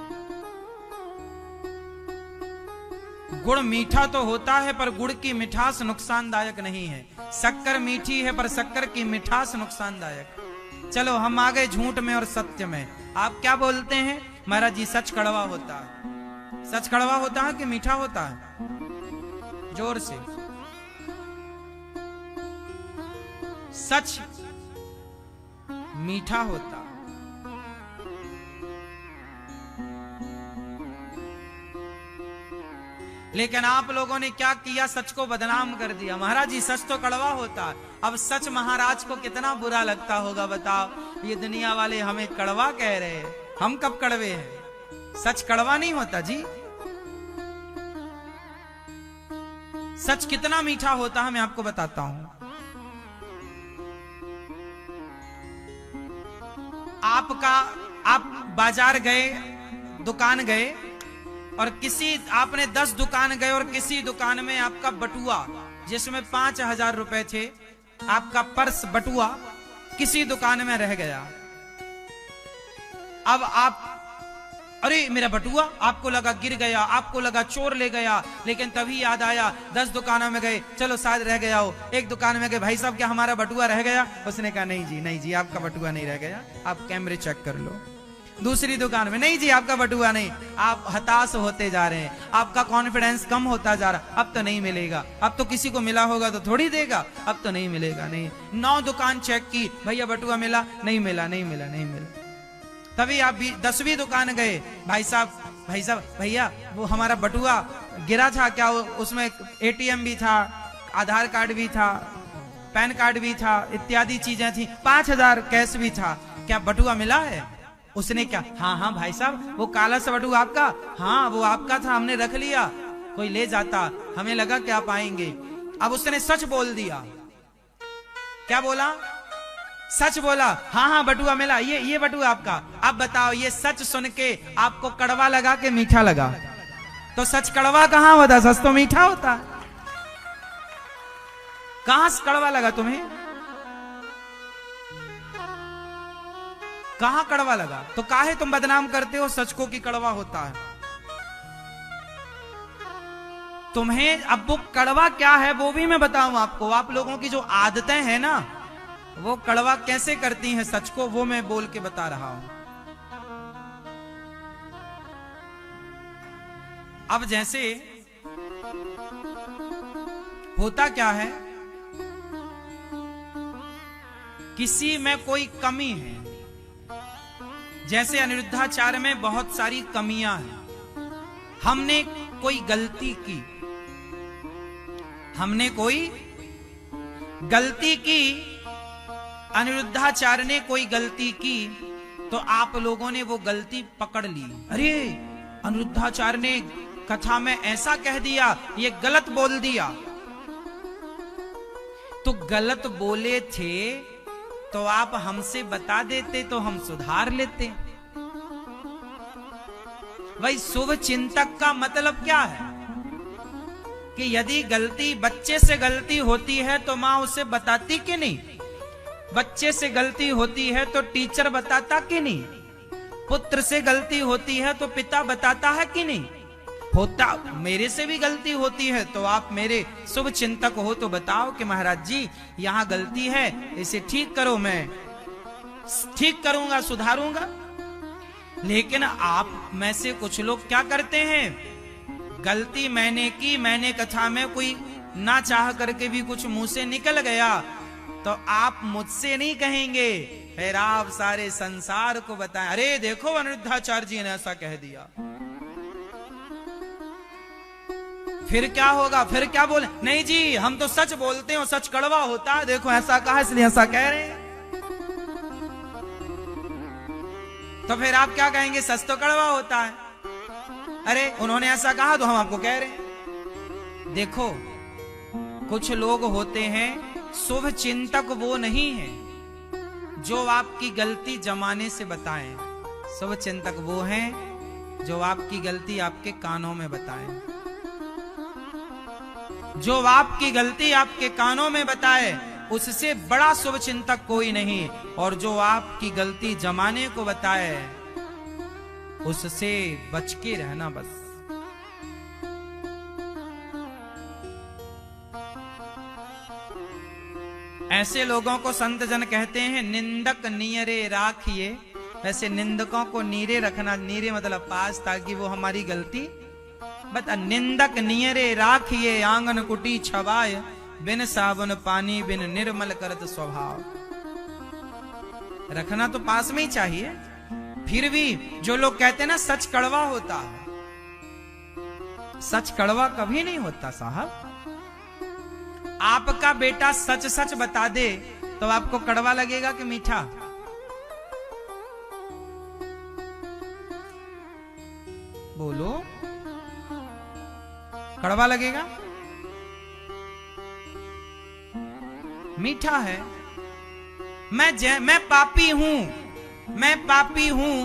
गुड़ मीठा तो होता है पर गुड़ की मिठास नुकसानदायक नहीं है। शक्कर मीठी है पर शक्कर की मिठास नुकसानदायक। चलो हम आ गए झूठ में और सत्य में। आप क्या बोलते हैं महाराज जी? सच कड़वा होता है। सच कड़वा होता है कि मीठा होता है? जोर से। सच मीठा होता। लेकिन आप लोगों ने क्या किया? सच को बदनाम कर दिया। महाराज जी सच तो कड़वा होता है। अब सच महाराज को कितना बुरा लगता होगा बताओ। ये दुनिया वाले हमें कड़वा कह रहे हैं, हम कब कड़वे हैं? सच कड़वा नहीं होता जी। सच कितना मीठा होता है मैं आपको बताता हूं। आप बाजार गए, दुकान गए, और आपने 10 दुकान गए और किसी दुकान में आपका बटुआ जिसमें 5,000 रुपए थे, आपका पर्स बटुआ किसी दुकान में रह गया। अब आप अरे मेरा बटुआ, आपको लगा गिर गया, आपको लगा चोर ले गया, लेकिन तभी याद आया 10 दुकानों में गए, चलो शायद रह गया हो। एक दुकान में गए, भाई साहब क्या हमारा बटुआ रह गया? उसने कहा नहीं जी आपका बटुआ नहीं रह गया, आप कैमरे चेक कर लो। दूसरी दुकान में, नहीं जी आपका बटुआ नहीं। आप हताश होते जा रहे हैं, आपका कॉन्फिडेंस कम होता जा रहा। अब तो नहीं मिलेगा, अब तो किसी को मिला होगा तो थोड़ी देगा, अब तो नहीं मिलेगा। नहीं, 9 दुकान चेक की, भैया बटुआ मिला? नहीं मिला। तभी आप 10वीं दुकान गए, भाई साहब भाई साहब भैया वो हमारा बटुआ गिरा था क्या, उसमें एटीएम भी था, आधार कार्ड भी था, पैन कार्ड भी था, इत्यादि चीजें थी, 5,000 कैश भी था, क्या बटुआ मिला है? उसने क्या, हाँ हाँ भाई साहब वो काला सा बटुआ आपका, हाँ वो आपका था, हमने रख लिया, कोई ले जाता, हमें लगा क्या पाएंगे। अब उसने सच बोल दिया। क्या बोला? सच बोला। हाँ हाँ बटुआ मिला, ये बटुआ आपका। अब बताओ ये सच सुन के आपको कड़वा लगा के मीठा लगा? तो सच कड़वा कहां होता, सच तो मीठा होता। कहां से कड़वा लगा तुम्हें? कहां कड़वा लगा? तो काहे तुम बदनाम करते हो सच को कि कड़वा होता है? तुम्हें अब वो कड़वा क्या है वो भी मैं बताऊं आपको। आप लोगों की जो आदतें हैं ना वो कड़वा कैसे करती हैं सच को, वो मैं बोल के बता रहा हूं। अब जैसे होता क्या है, किसी में कोई कमी है, जैसे अनिरुद्धाचार्य में बहुत सारी कमियां हैं। हमने कोई गलती की, हमने कोई गलती की, अनिरुद्धाचार्य ने कोई गलती की, तो आप लोगों ने वो गलती पकड़ ली। अरे अनिरुद्धाचार्य ने कथा में ऐसा कह दिया, ये गलत बोल दिया। तो गलत बोले थे तो आप हमसे बता देते तो हम सुधार लेते। भाई शुभ चिंतक का मतलब क्या है कि यदि गलती बच्चे से गलती होती है तो मां उसे बताती कि नहीं? बच्चे से गलती होती है तो टीचर बताता कि नहीं? पुत्र से गलती होती है तो पिता बताता है कि नहीं? होता मेरे से भी गलती होती है तो आप मेरे शुभ चिंतक हो तो बताओ कि महाराज जी यहां गलती है, इसे ठीक करो, मैं ठीक करूंगा, सुधारूंगा। लेकिन आप में से कुछ लोग क्या करते हैं, गलती मैंने की, मैंने कथा में कोई ना चाह करके भी कुछ मुंह से निकल गया तो आप मुझसे नहीं कहेंगे, फिर आप सारे संसार को बताएं, अरे देखो अनिरुद्धाचार्य जी ने ऐसा कह दिया। फिर क्या होगा, फिर क्या बोले, नहीं जी हम तो सच बोलते हैं, सच कड़वा होता है, देखो ऐसा कहा इसलिए ऐसा कह रहे हैं। तो फिर आप क्या कहेंगे, सच तो कड़वा होता है, अरे उन्होंने ऐसा कहा तो हम आपको कह रहे हैं। देखो कुछ लोग होते हैं शुभ चिंतक, वो नहीं है जो आपकी गलती जमाने से बताएं। शुभ चिंतक वो हैं जो आपकी गलती आपके कानों में बताएं, जो आपकी गलती आपके कानों में बताए, उससे बड़ा शुभ चिंतक कोई नहीं। और जो आपकी गलती जमाने को बताए उससे बच के रहना बस। ऐसे लोगों को संत जन कहते हैं निंदक नीरे राखिए। वैसे निंदकों को नीरे रखना, नीरे मतलब पास, ताकि वो हमारी गलती बता। निंदक नीरे राखिए आंगन कुटी छवाय, बिन साबुन पानी बिन निर्मल करत स्वभाव। रखना तो पास में ही चाहिए। फिर भी जो लोग कहते हैं ना सच कड़वा होता है, सच कड़वा कभी नहीं होता साहब। आपका बेटा सच सच बता दे तो आपको कड़वा लगेगा कि मीठा? बोलो, कड़वा लगेगा? मीठा है। मैं पापी हूं, मैं पापी हूं,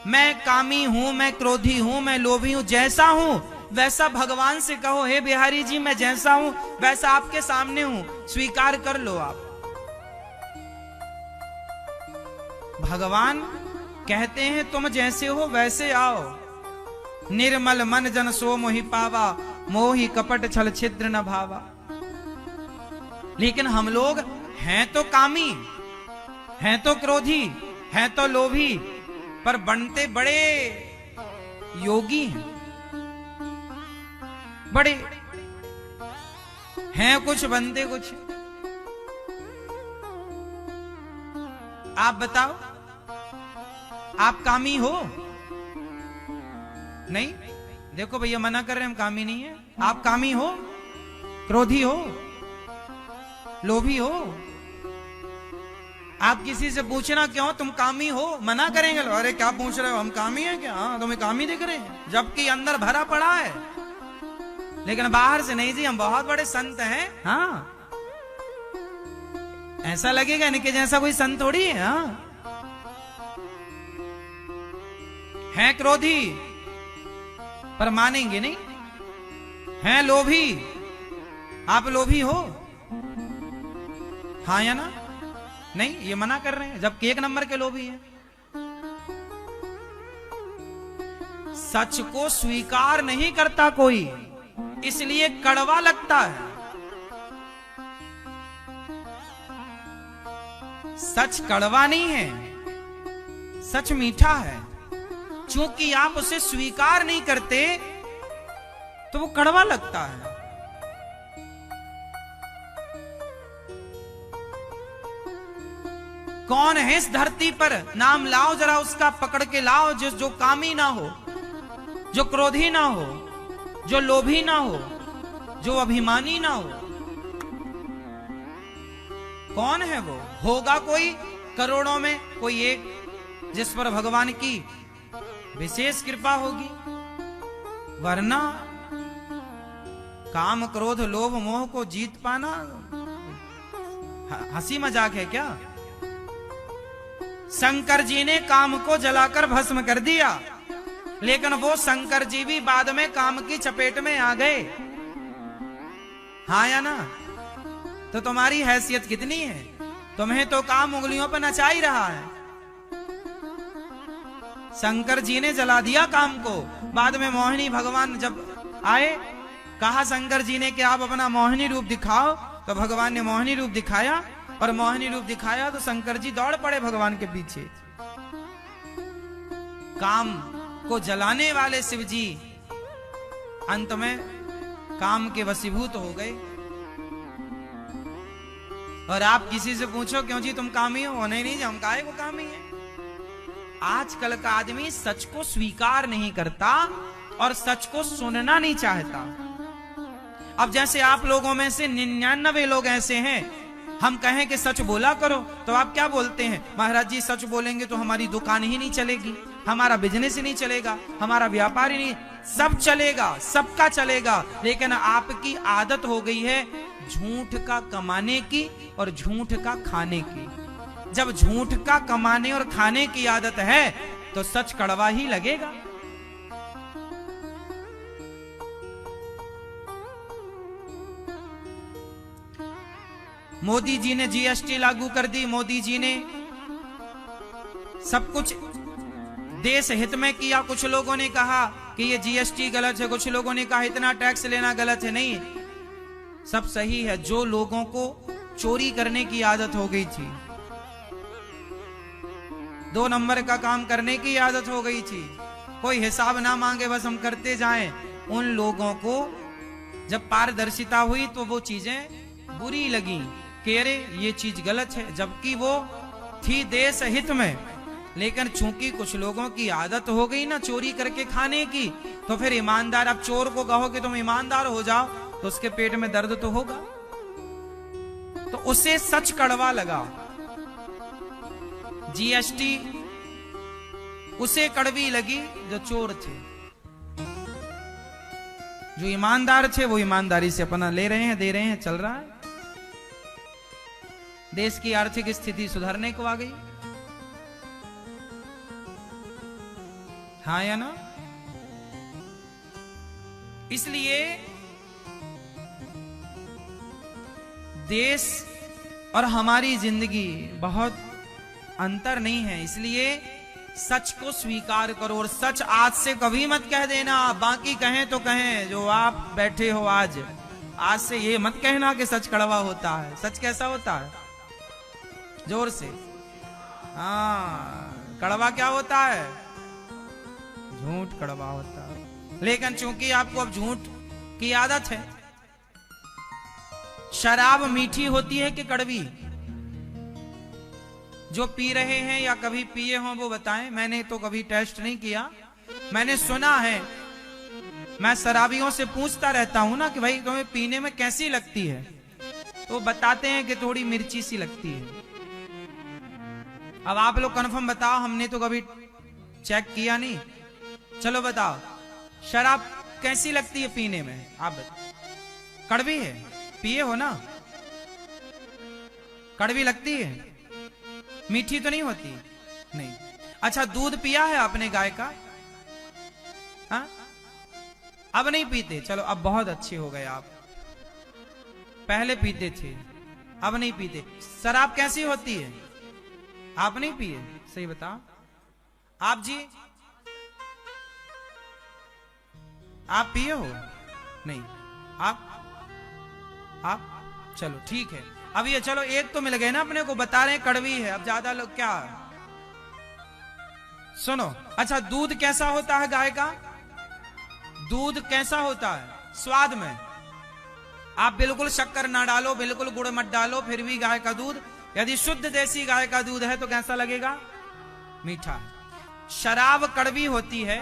मैं कामी हूं, मैं क्रोधी हूं, मैं लोभी हूं, जैसा हूं वैसा भगवान से कहो, हे बिहारी जी मैं जैसा हूं वैसा आपके सामने हूं, स्वीकार कर लो आप। भगवान कहते हैं तुम जैसे हो वैसे आओ। निर्मल मन जन सो मोहि पावा, मोहि कपट छल छिद्र न भावा। लेकिन हम लोग हैं तो कामी, हैं तो क्रोधी, हैं तो लोभी, पर बनते बड़े योगी हैं, बड़े हैं कुछ, बनते कुछ। आप बताओ, आप कामी हो? नहीं, देखो भैया मना कर रहे हैं, हम कामी नहीं है। आप कामी हो, क्रोधी हो, लोभी हो, आप किसी से पूछना क्यों तुम कामी हो, मना करेंगे। अरे क्या पूछ रहे हो, हम कामी हैं क्या? हाँ, तुम्हें कामी दिख रहे हैं, जबकि अंदर भरा पड़ा है। लेकिन बाहर से नहीं जी, हम बहुत बड़े संत हैं। हाँ, ऐसा लगेगा इनके जैसा कोई संत थोड़ी है। हाँ, हैं क्रोधी पर मानेंगे नहीं, हैं लोभी, आप लोभी हो, हाँ या ना? नहीं, ये मना कर रहे हैं, जबकि एक नंबर के लोभी हैं। सच को स्वीकार नहीं करता कोई, इसलिए कड़वा लगता है। सच कड़वा नहीं है, सच मीठा है। क्योंकि आप उसे स्वीकार नहीं करते तो वो कड़वा लगता है। कौन है इस धरती पर, नाम लाओ जरा उसका, पकड़ के लाओ, जो कामी ना हो, जो क्रोधी ना हो, जो लोभी ना हो, जो अभिमानी ना हो। कौन है वो? होगा कोई करोड़ों में कोई एक, जिस पर भगवान की विशेष कृपा होगी। वरना काम क्रोध लोभ मोह को जीत पाना हंसी मजाक है क्या? शंकर जी ने काम को जलाकर भस्म कर दिया, लेकिन वो शंकर जी भी बाद में काम की चपेट में आ गए। हाँ या ना? तो तुम्हारी हैसियत कितनी है? तुम्हें तो काम उंगलियों पर नचा ही रहा है। शंकर जी ने जला दिया काम को, बाद में मोहिनी भगवान जब आए, कहा शंकर जी ने कि आप अपना मोहिनी रूप दिखाओ, तो भगवान ने मोहिनी रूप दिखाया, और मोहिनी रूप दिखाया तो शंकर जी दौड़ पड़े भगवान के पीछे। काम को जलाने वाले शिव जी अंत में काम के वशीभूत हो गए। और आप किसी से पूछो क्यों जी तुम कामी हो, नहीं नहीं जी हम काहे को कामी है। आजकल का आदमी सच को स्वीकार नहीं करता और सच को सुनना नहीं चाहता। अब जैसे आप लोगों में से 99 लोग ऐसे हैं, हम कहें कि सच बोला करो, तो आप क्या बोलते हैं? महाराज जी सच बोलेंगे तो हमारी दुकान ही नहीं चलेगी, हमारा बिजनेस ही नहीं चलेगा, हमारा व्यापार ही नहीं, सब चलेगा, सबका चलेगा। लेकिन आपकी आदत हो गई है झूठ का कमाने की और झूठ का खाने की। जब झूठ का कमाने और खाने की आदत है तो सच कड़वा ही लगेगा। मोदी जी ने जीएसटी लागू कर दी, मोदी जी ने सब कुछ देश हित में किया। कुछ लोगों ने कहा कि ये जीएसटी गलत है, कुछ लोगों ने कहा इतना टैक्स लेना गलत है। नहीं, सब सही है। जो लोगों को चोरी करने की आदत हो गई थी, 2 नंबर का काम करने की आदत हो गई थी, कोई हिसाब ना मांगे बस हम करते जाएं, उन लोगों को जब पारदर्शिता हुई तो वो चीजें बुरी लगी कि अरे ये चीज गलत है, जबकि वो थी देश हित में। लेकिन चूंकि कुछ लोगों की आदत हो गई ना चोरी करके खाने की, तो फिर ईमानदार, अब चोर को कहो कि तुम ईमानदार हो जाओ तो उसके पेट में दर्द तो होगा। तो उसे सच कड़वा लगा। जीएसटी उसे कड़वी लगी जो चोर थे। जो ईमानदार थे वो ईमानदारी से अपना ले रहे हैं, दे रहे हैं, चल रहा है। देश की आर्थिक स्थिति सुधरने को आ गई। हाँ या ना? इसलिए देश और हमारी जिंदगी बहुत अंतर नहीं है। इसलिए सच को स्वीकार करो, और सच आज से कभी मत कह देना। बाकी कहें तो कहें, जो आप बैठे हो आज से ये मत कहना कि सच कड़वा होता है। सच कैसा होता है? जोर से। हाँ, कड़वा क्या होता है? झूठ कड़वा होता है। लेकिन चूंकि आपको अब झूठ की आदत है। शराब मीठी होती है कि कड़वी? जो पी रहे हैं या कभी पिए हों वो बताएं। मैंने तो कभी टेस्ट नहीं किया, मैंने सुना है, मैं शराबियों से पूछता रहता हूं ना कि भाई तुम्हें पीने में कैसी लगती है, तो बताते हैं कि थोड़ी मिर्ची सी लगती है। अब आप लोग कंफर्म बताओ, हमने तो कभी चेक किया नहीं। चलो बताओ, शराब कैसी लगती है पीने में? आप बताओ। कड़वी है, पिए हो ना? कड़वी लगती है, मीठी तो नहीं होती? नहीं। अच्छा, दूध पिया है आपने गाय का? हाँ? अब नहीं पीते, चलो अब बहुत अच्छे हो गए आप। पहले पीते थे, अब नहीं पीते। शराब कैसी होती है? आप नहीं पिए, सही बताओ। आप जी, आप पिए हो? नहीं। आप चलो ठीक है। अब ये चलो एक तो मिल गए ना अपने को, बता रहे हैं कड़वी है। अब ज्यादा लोग क्या सुनो। अच्छा, दूध कैसा होता है गाय का? दूध कैसा होता है स्वाद में? आप बिल्कुल शक्कर ना डालो, बिल्कुल गुड़ मत डालो, फिर भी गाय का दूध, यदि शुद्ध देसी गाय का दूध है तो कैसा लगेगा? मीठा। शराब कड़वी होती है,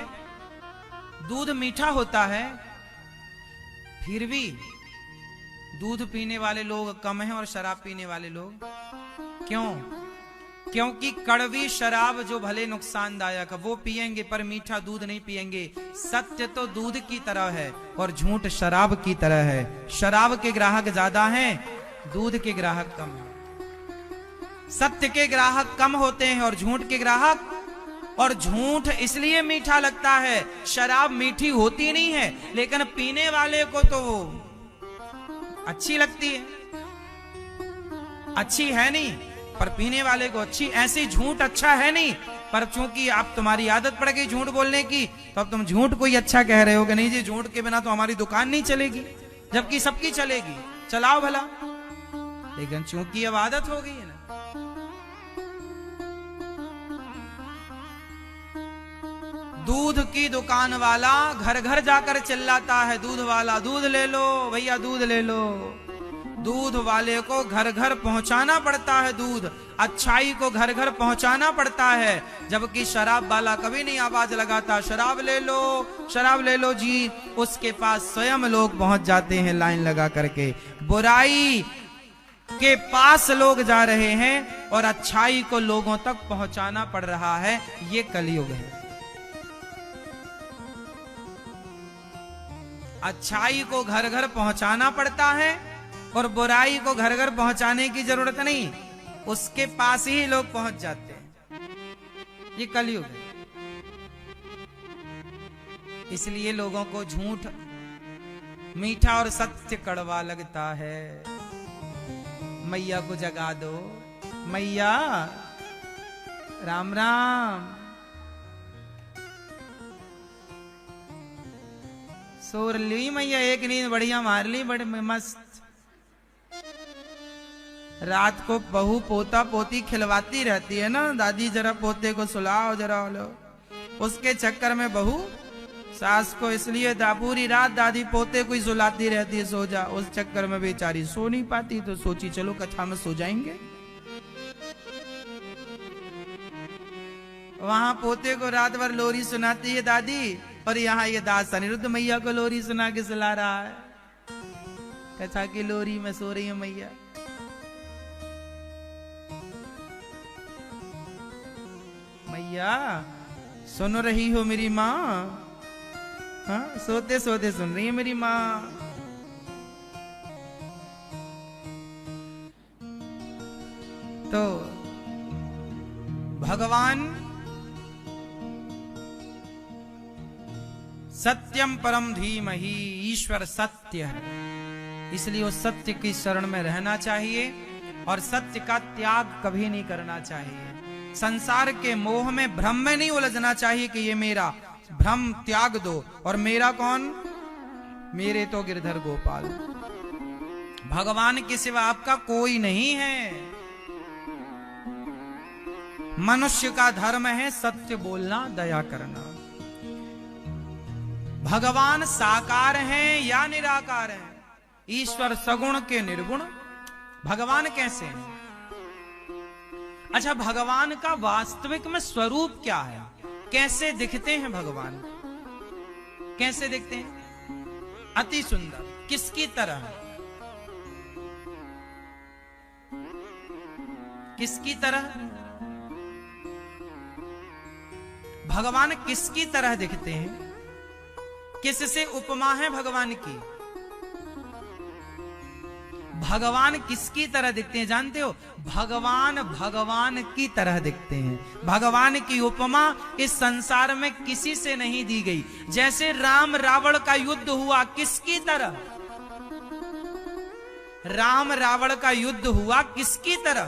दूध मीठा होता है, फिर भी दूध पीने वाले लोग कम हैं और शराब पीने वाले लोग क्यों? क्योंकि कड़वी शराब जो भले नुकसानदायक है वो पिएंगे, पर मीठा दूध नहीं पिएंगे। सत्य तो दूध की तरह है और झूठ शराब की तरह है। शराब के ग्राहक ज्यादा हैं, दूध के ग्राहक कम हैं। सत्य के ग्राहक कम होते हैं और झूठ के ग्राहक। और झूठ इसलिए मीठा लगता है, शराब मीठी होती नहीं है, लेकिन पीने वाले को तो वो अच्छी लगती है। अच्छी है नहीं, पर पीने वाले को अच्छी। ऐसी झूठ अच्छा है नहीं, पर चूंकि आप तुम्हारी आदत पड़ गई झूठ बोलने की, तो अब तुम झूठ को ही अच्छा कह रहे हो कि नहीं जी झूठ के बिना तो हमारी दुकान नहीं चलेगी, जबकि सबकी चलेगी। चलाओ भला, लेकिन चूंकि अब आदत हो गई है ना। दूध की दुकान वाला घर घर जाकर चिल्लाता है, दूध वाला दूध ले लो भैया, दूध ले लो। दूध वाले को घर घर पहुंचाना पड़ता है दूध, अच्छाई को घर घर पहुंचाना पड़ता है, जबकि शराब वाला कभी नहीं आवाज लगाता, शराब ले लो जी। उसके पास स्वयं लोग पहुंच जाते हैं लाइन लगा करके। बुराई के पास लोग जा रहे हैं और अच्छाई को लोगों तक पहुंचाना पड़ रहा है। ये कलयुग है। अच्छाई को घर घर पहुंचाना पड़ता है और बुराई को घर घर पहुंचाने की जरूरत नहीं, उसके पास ही लोग पहुंच जाते हैं। ये कलयुग है। इसलिए लोगों को झूठ मीठा और सत्य कड़वा लगता है। मैया को जगा दो, मैया राम राम। सोर ली मैया, एक नींद बढ़िया मार ली, बड़े मस्त। रात को बहू पोता पोती खिलवाती रहती है ना, दादी जरा पोते को सुलाओ जरा लो, उसके चक्कर में बहू सास को इसलिए पूरी रात दादी पोते को ही सुलाती रहती है, सो जा। उस चक्कर में बेचारी सो नहीं पाती, तो सोची चलो कथा में सो जाएंगे। वहां पोते को रात भर लोरी सुनाती है दादी, और यहाँ ये दास अनिरुद्ध मैया को लोरी सुना के सुला रहा है। कथा की लोरी में सो रही है मैया। मैया सुन रही हो मेरी माँ? हाँ, सोते सोते सुन रही है मेरी माँ। तो भगवान सत्यम परम धीमहि, ईश्वर सत्य है, इसलिए उस सत्य की शरण में रहना चाहिए और सत्य का त्याग कभी नहीं करना चाहिए। संसार के मोह में, भ्रम में नहीं उलझना चाहिए कि ये मेरा, भ्रम त्याग दो। और मेरा कौन? मेरे तो गिरधर गोपाल, भगवान के सिवा आपका कोई नहीं है। मनुष्य का धर्म है सत्य बोलना, दया करना। भगवान साकार हैं या निराकार हैं? ईश्वर सगुण के निर्गुण, भगवान कैसे हैं? अच्छा, भगवान का वास्तविक में स्वरूप क्या है? कैसे दिखते हैं भगवान? कैसे दिखते हैं? अति सुंदर। किसकी तरह? किसकी तरह? भगवान किसकी तरह दिखते हैं? किससे उपमा है भगवान की? भगवान किसकी तरह दिखते हैं जानते हो? भगवान भगवान की तरह दिखते हैं। भगवान की उपमा इस संसार में किसी से नहीं दी गई। जैसे राम रावण का युद्ध हुआ, किसकी तरह? राम रावण का युद्ध हुआ किसकी तरह?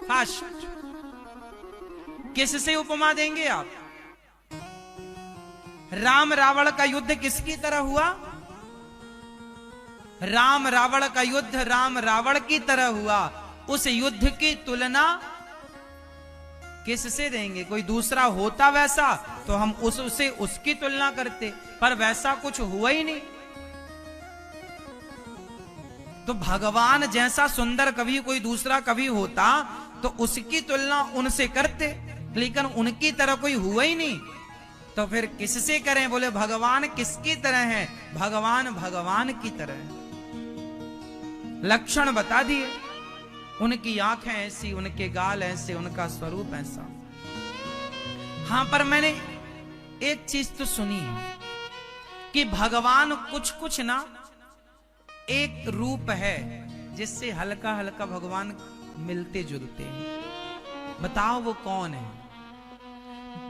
फास्ट। किससे उपमा देंगे आप? राम रावण का युद्ध किसकी तरह हुआ? राम रावण का युद्ध राम रावण की तरह हुआ। उस युद्ध की तुलना किससे देंगे? कोई दूसरा होता वैसा तो हम उससे उसकी तुलना करते, पर वैसा कुछ हुआ ही नहीं। तो भगवान जैसा सुंदर कभी कोई दूसरा कभी होता तो उसकी तुलना उनसे करते, लेकिन उनकी तरह कोई हुआ ही नहीं, तो फिर किससे करें? बोले भगवान किसकी तरह है? भगवान भगवान की तरह है। लक्षण बता दिए, उनकी आंखें ऐसी, उनके गाल ऐसे, उनका स्वरूप ऐसा। हां, पर मैंने एक चीज तो सुनी है कि भगवान कुछ कुछ ना एक रूप है जिससे हल्का हल्का भगवान मिलते जुलते हैं। बताओ वो कौन है?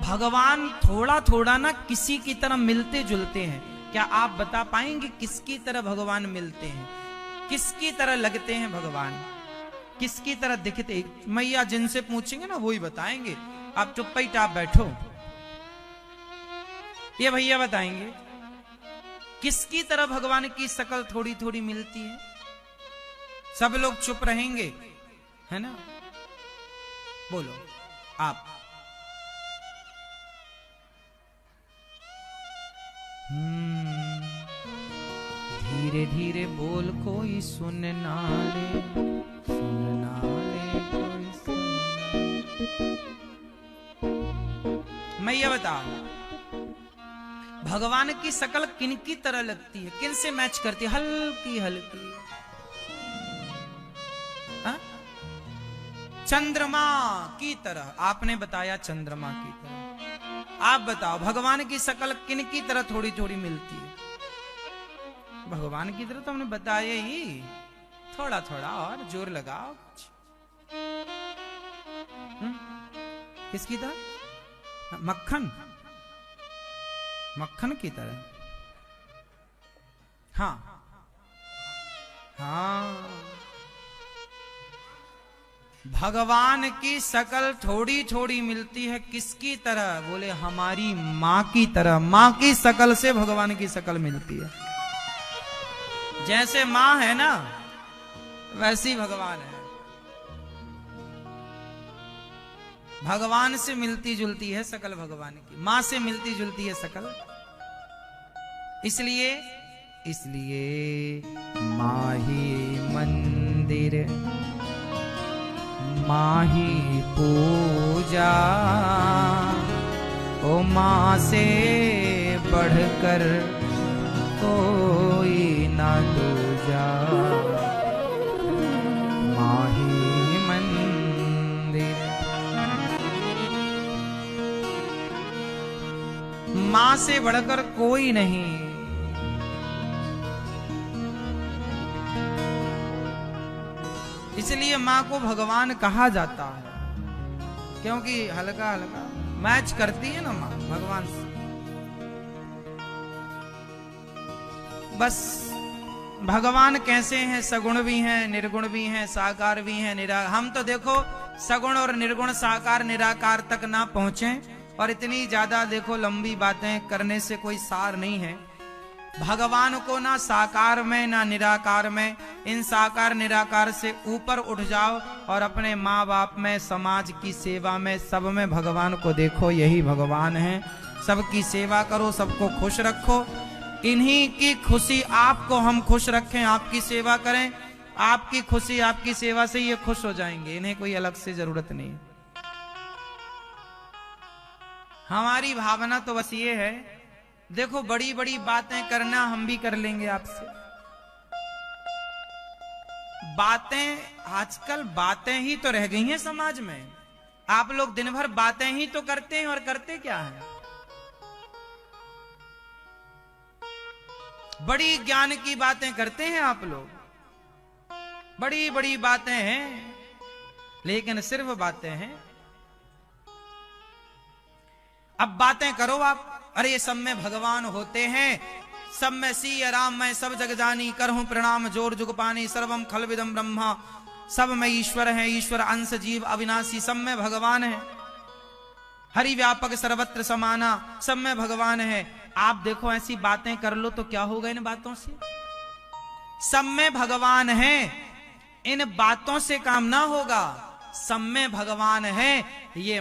भगवान थोड़ा थोड़ा ना किसी की तरह मिलते जुलते हैं। क्या आप बता पाएंगे किसकी तरह भगवान मिलते हैं? किसकी तरह लगते हैं भगवान? किसकी तरह दिखते? मैया जिनसे पूछेंगे ना वही बताएंगे। आप चुपचाप बैठो, ये भैया बताएंगे किसकी तरह भगवान की शकल थोड़ी थोड़ी मिलती है। सब लोग चुप रहेंगे, है ना? बोलो आप। धीरे धीरे बोल, कोई सुन ना ले, सुन ना ले कोई सुन। मैं ये बता, भगवान की शकल किन की तरह लगती है? किन से मैच करती है? हल्की हल्की। हा? चंद्रमा की तरह। आपने बताया चंद्रमा की तरह। आप बताओ भगवान की शकल किन की तरह थोड़ी थोड़ी मिलती है? भगवान की तरह तो हमने बताया ही, थोड़ा थोड़ा और जोर लगाओ कुछ। किसकी तरह? मक्खन, मक्खन की तरह। हाँ हाँ, भगवान की शकल थोड़ी थोड़ी मिलती है। किसकी तरह? बोले हमारी माँ की तरह। माँ की शकल से भगवान की शकल मिलती है। जैसे माँ है ना, वैसी भगवान है। भगवान से मिलती जुलती है शकल भगवान की, माँ से मिलती जुलती है शकल। इसलिए माही मंदिर, माही पूजा, ओ माँ से बढ़कर कोई ना दूजा। माही मंदिर, माँ से बढ़कर कोई नहीं। इसलिए माँ को भगवान कहा जाता है, क्योंकि हल्का हल्का मैच करती है ना माँ भगवान से। बस भगवान कैसे हैं? सगुण भी हैं, निर्गुण भी हैं, साकार भी हैं, निराकार। हम तो देखो सगुण और निर्गुण, साकार, निराकार तक ना पहुंचे, और इतनी ज्यादा देखो लंबी बातें करने से कोई सार नहीं है। भगवान को ना साकार में ना निराकार में, इन साकार निराकार से ऊपर उठ जाओ और अपने माँ बाप में, समाज की सेवा में, सब में भगवान को देखो। यही भगवान है। सबकी सेवा करो, सबको खुश रखो। इन्हीं की खुशी आपको हम खुश रखें, आपकी सेवा करें। आपकी खुशी, आपकी सेवा से ये खुश हो जाएंगे। इन्हें कोई अलग से जरूरत नहीं। हमारी भावना तो बस ये है देखो बड़ी बड़ी बातें करना हम भी कर लेंगे आपसे। बातें आजकल बातें ही तो रह गई हैं समाज में। आप लोग दिन भर बातें ही तो करते हैं और करते क्या है? बड़ी ज्ञान की बातें करते हैं आप लोग, बड़ी बड़ी बातें हैं, लेकिन सिर्फ बातें हैं। अब बातें करो आप, अरे सब में भगवान होते हैं, सब में सिया राम मैं सब जग जानी, करहूं प्रणाम जोर जुग पानी, सर्वम खलविदम ब्रह्मा, सब में ईश्वर है, ईश्वर अंश जीव अविनाशी, सब में भगवान है, हरि व्यापक सर्वत्र समाना, सब में भगवान है। आप देखो ऐसी बातें कर लो तो क्या होगा इन बातों से? सब में भगवान है, इन बातों से काम ना होगा। सब में भगवान है ये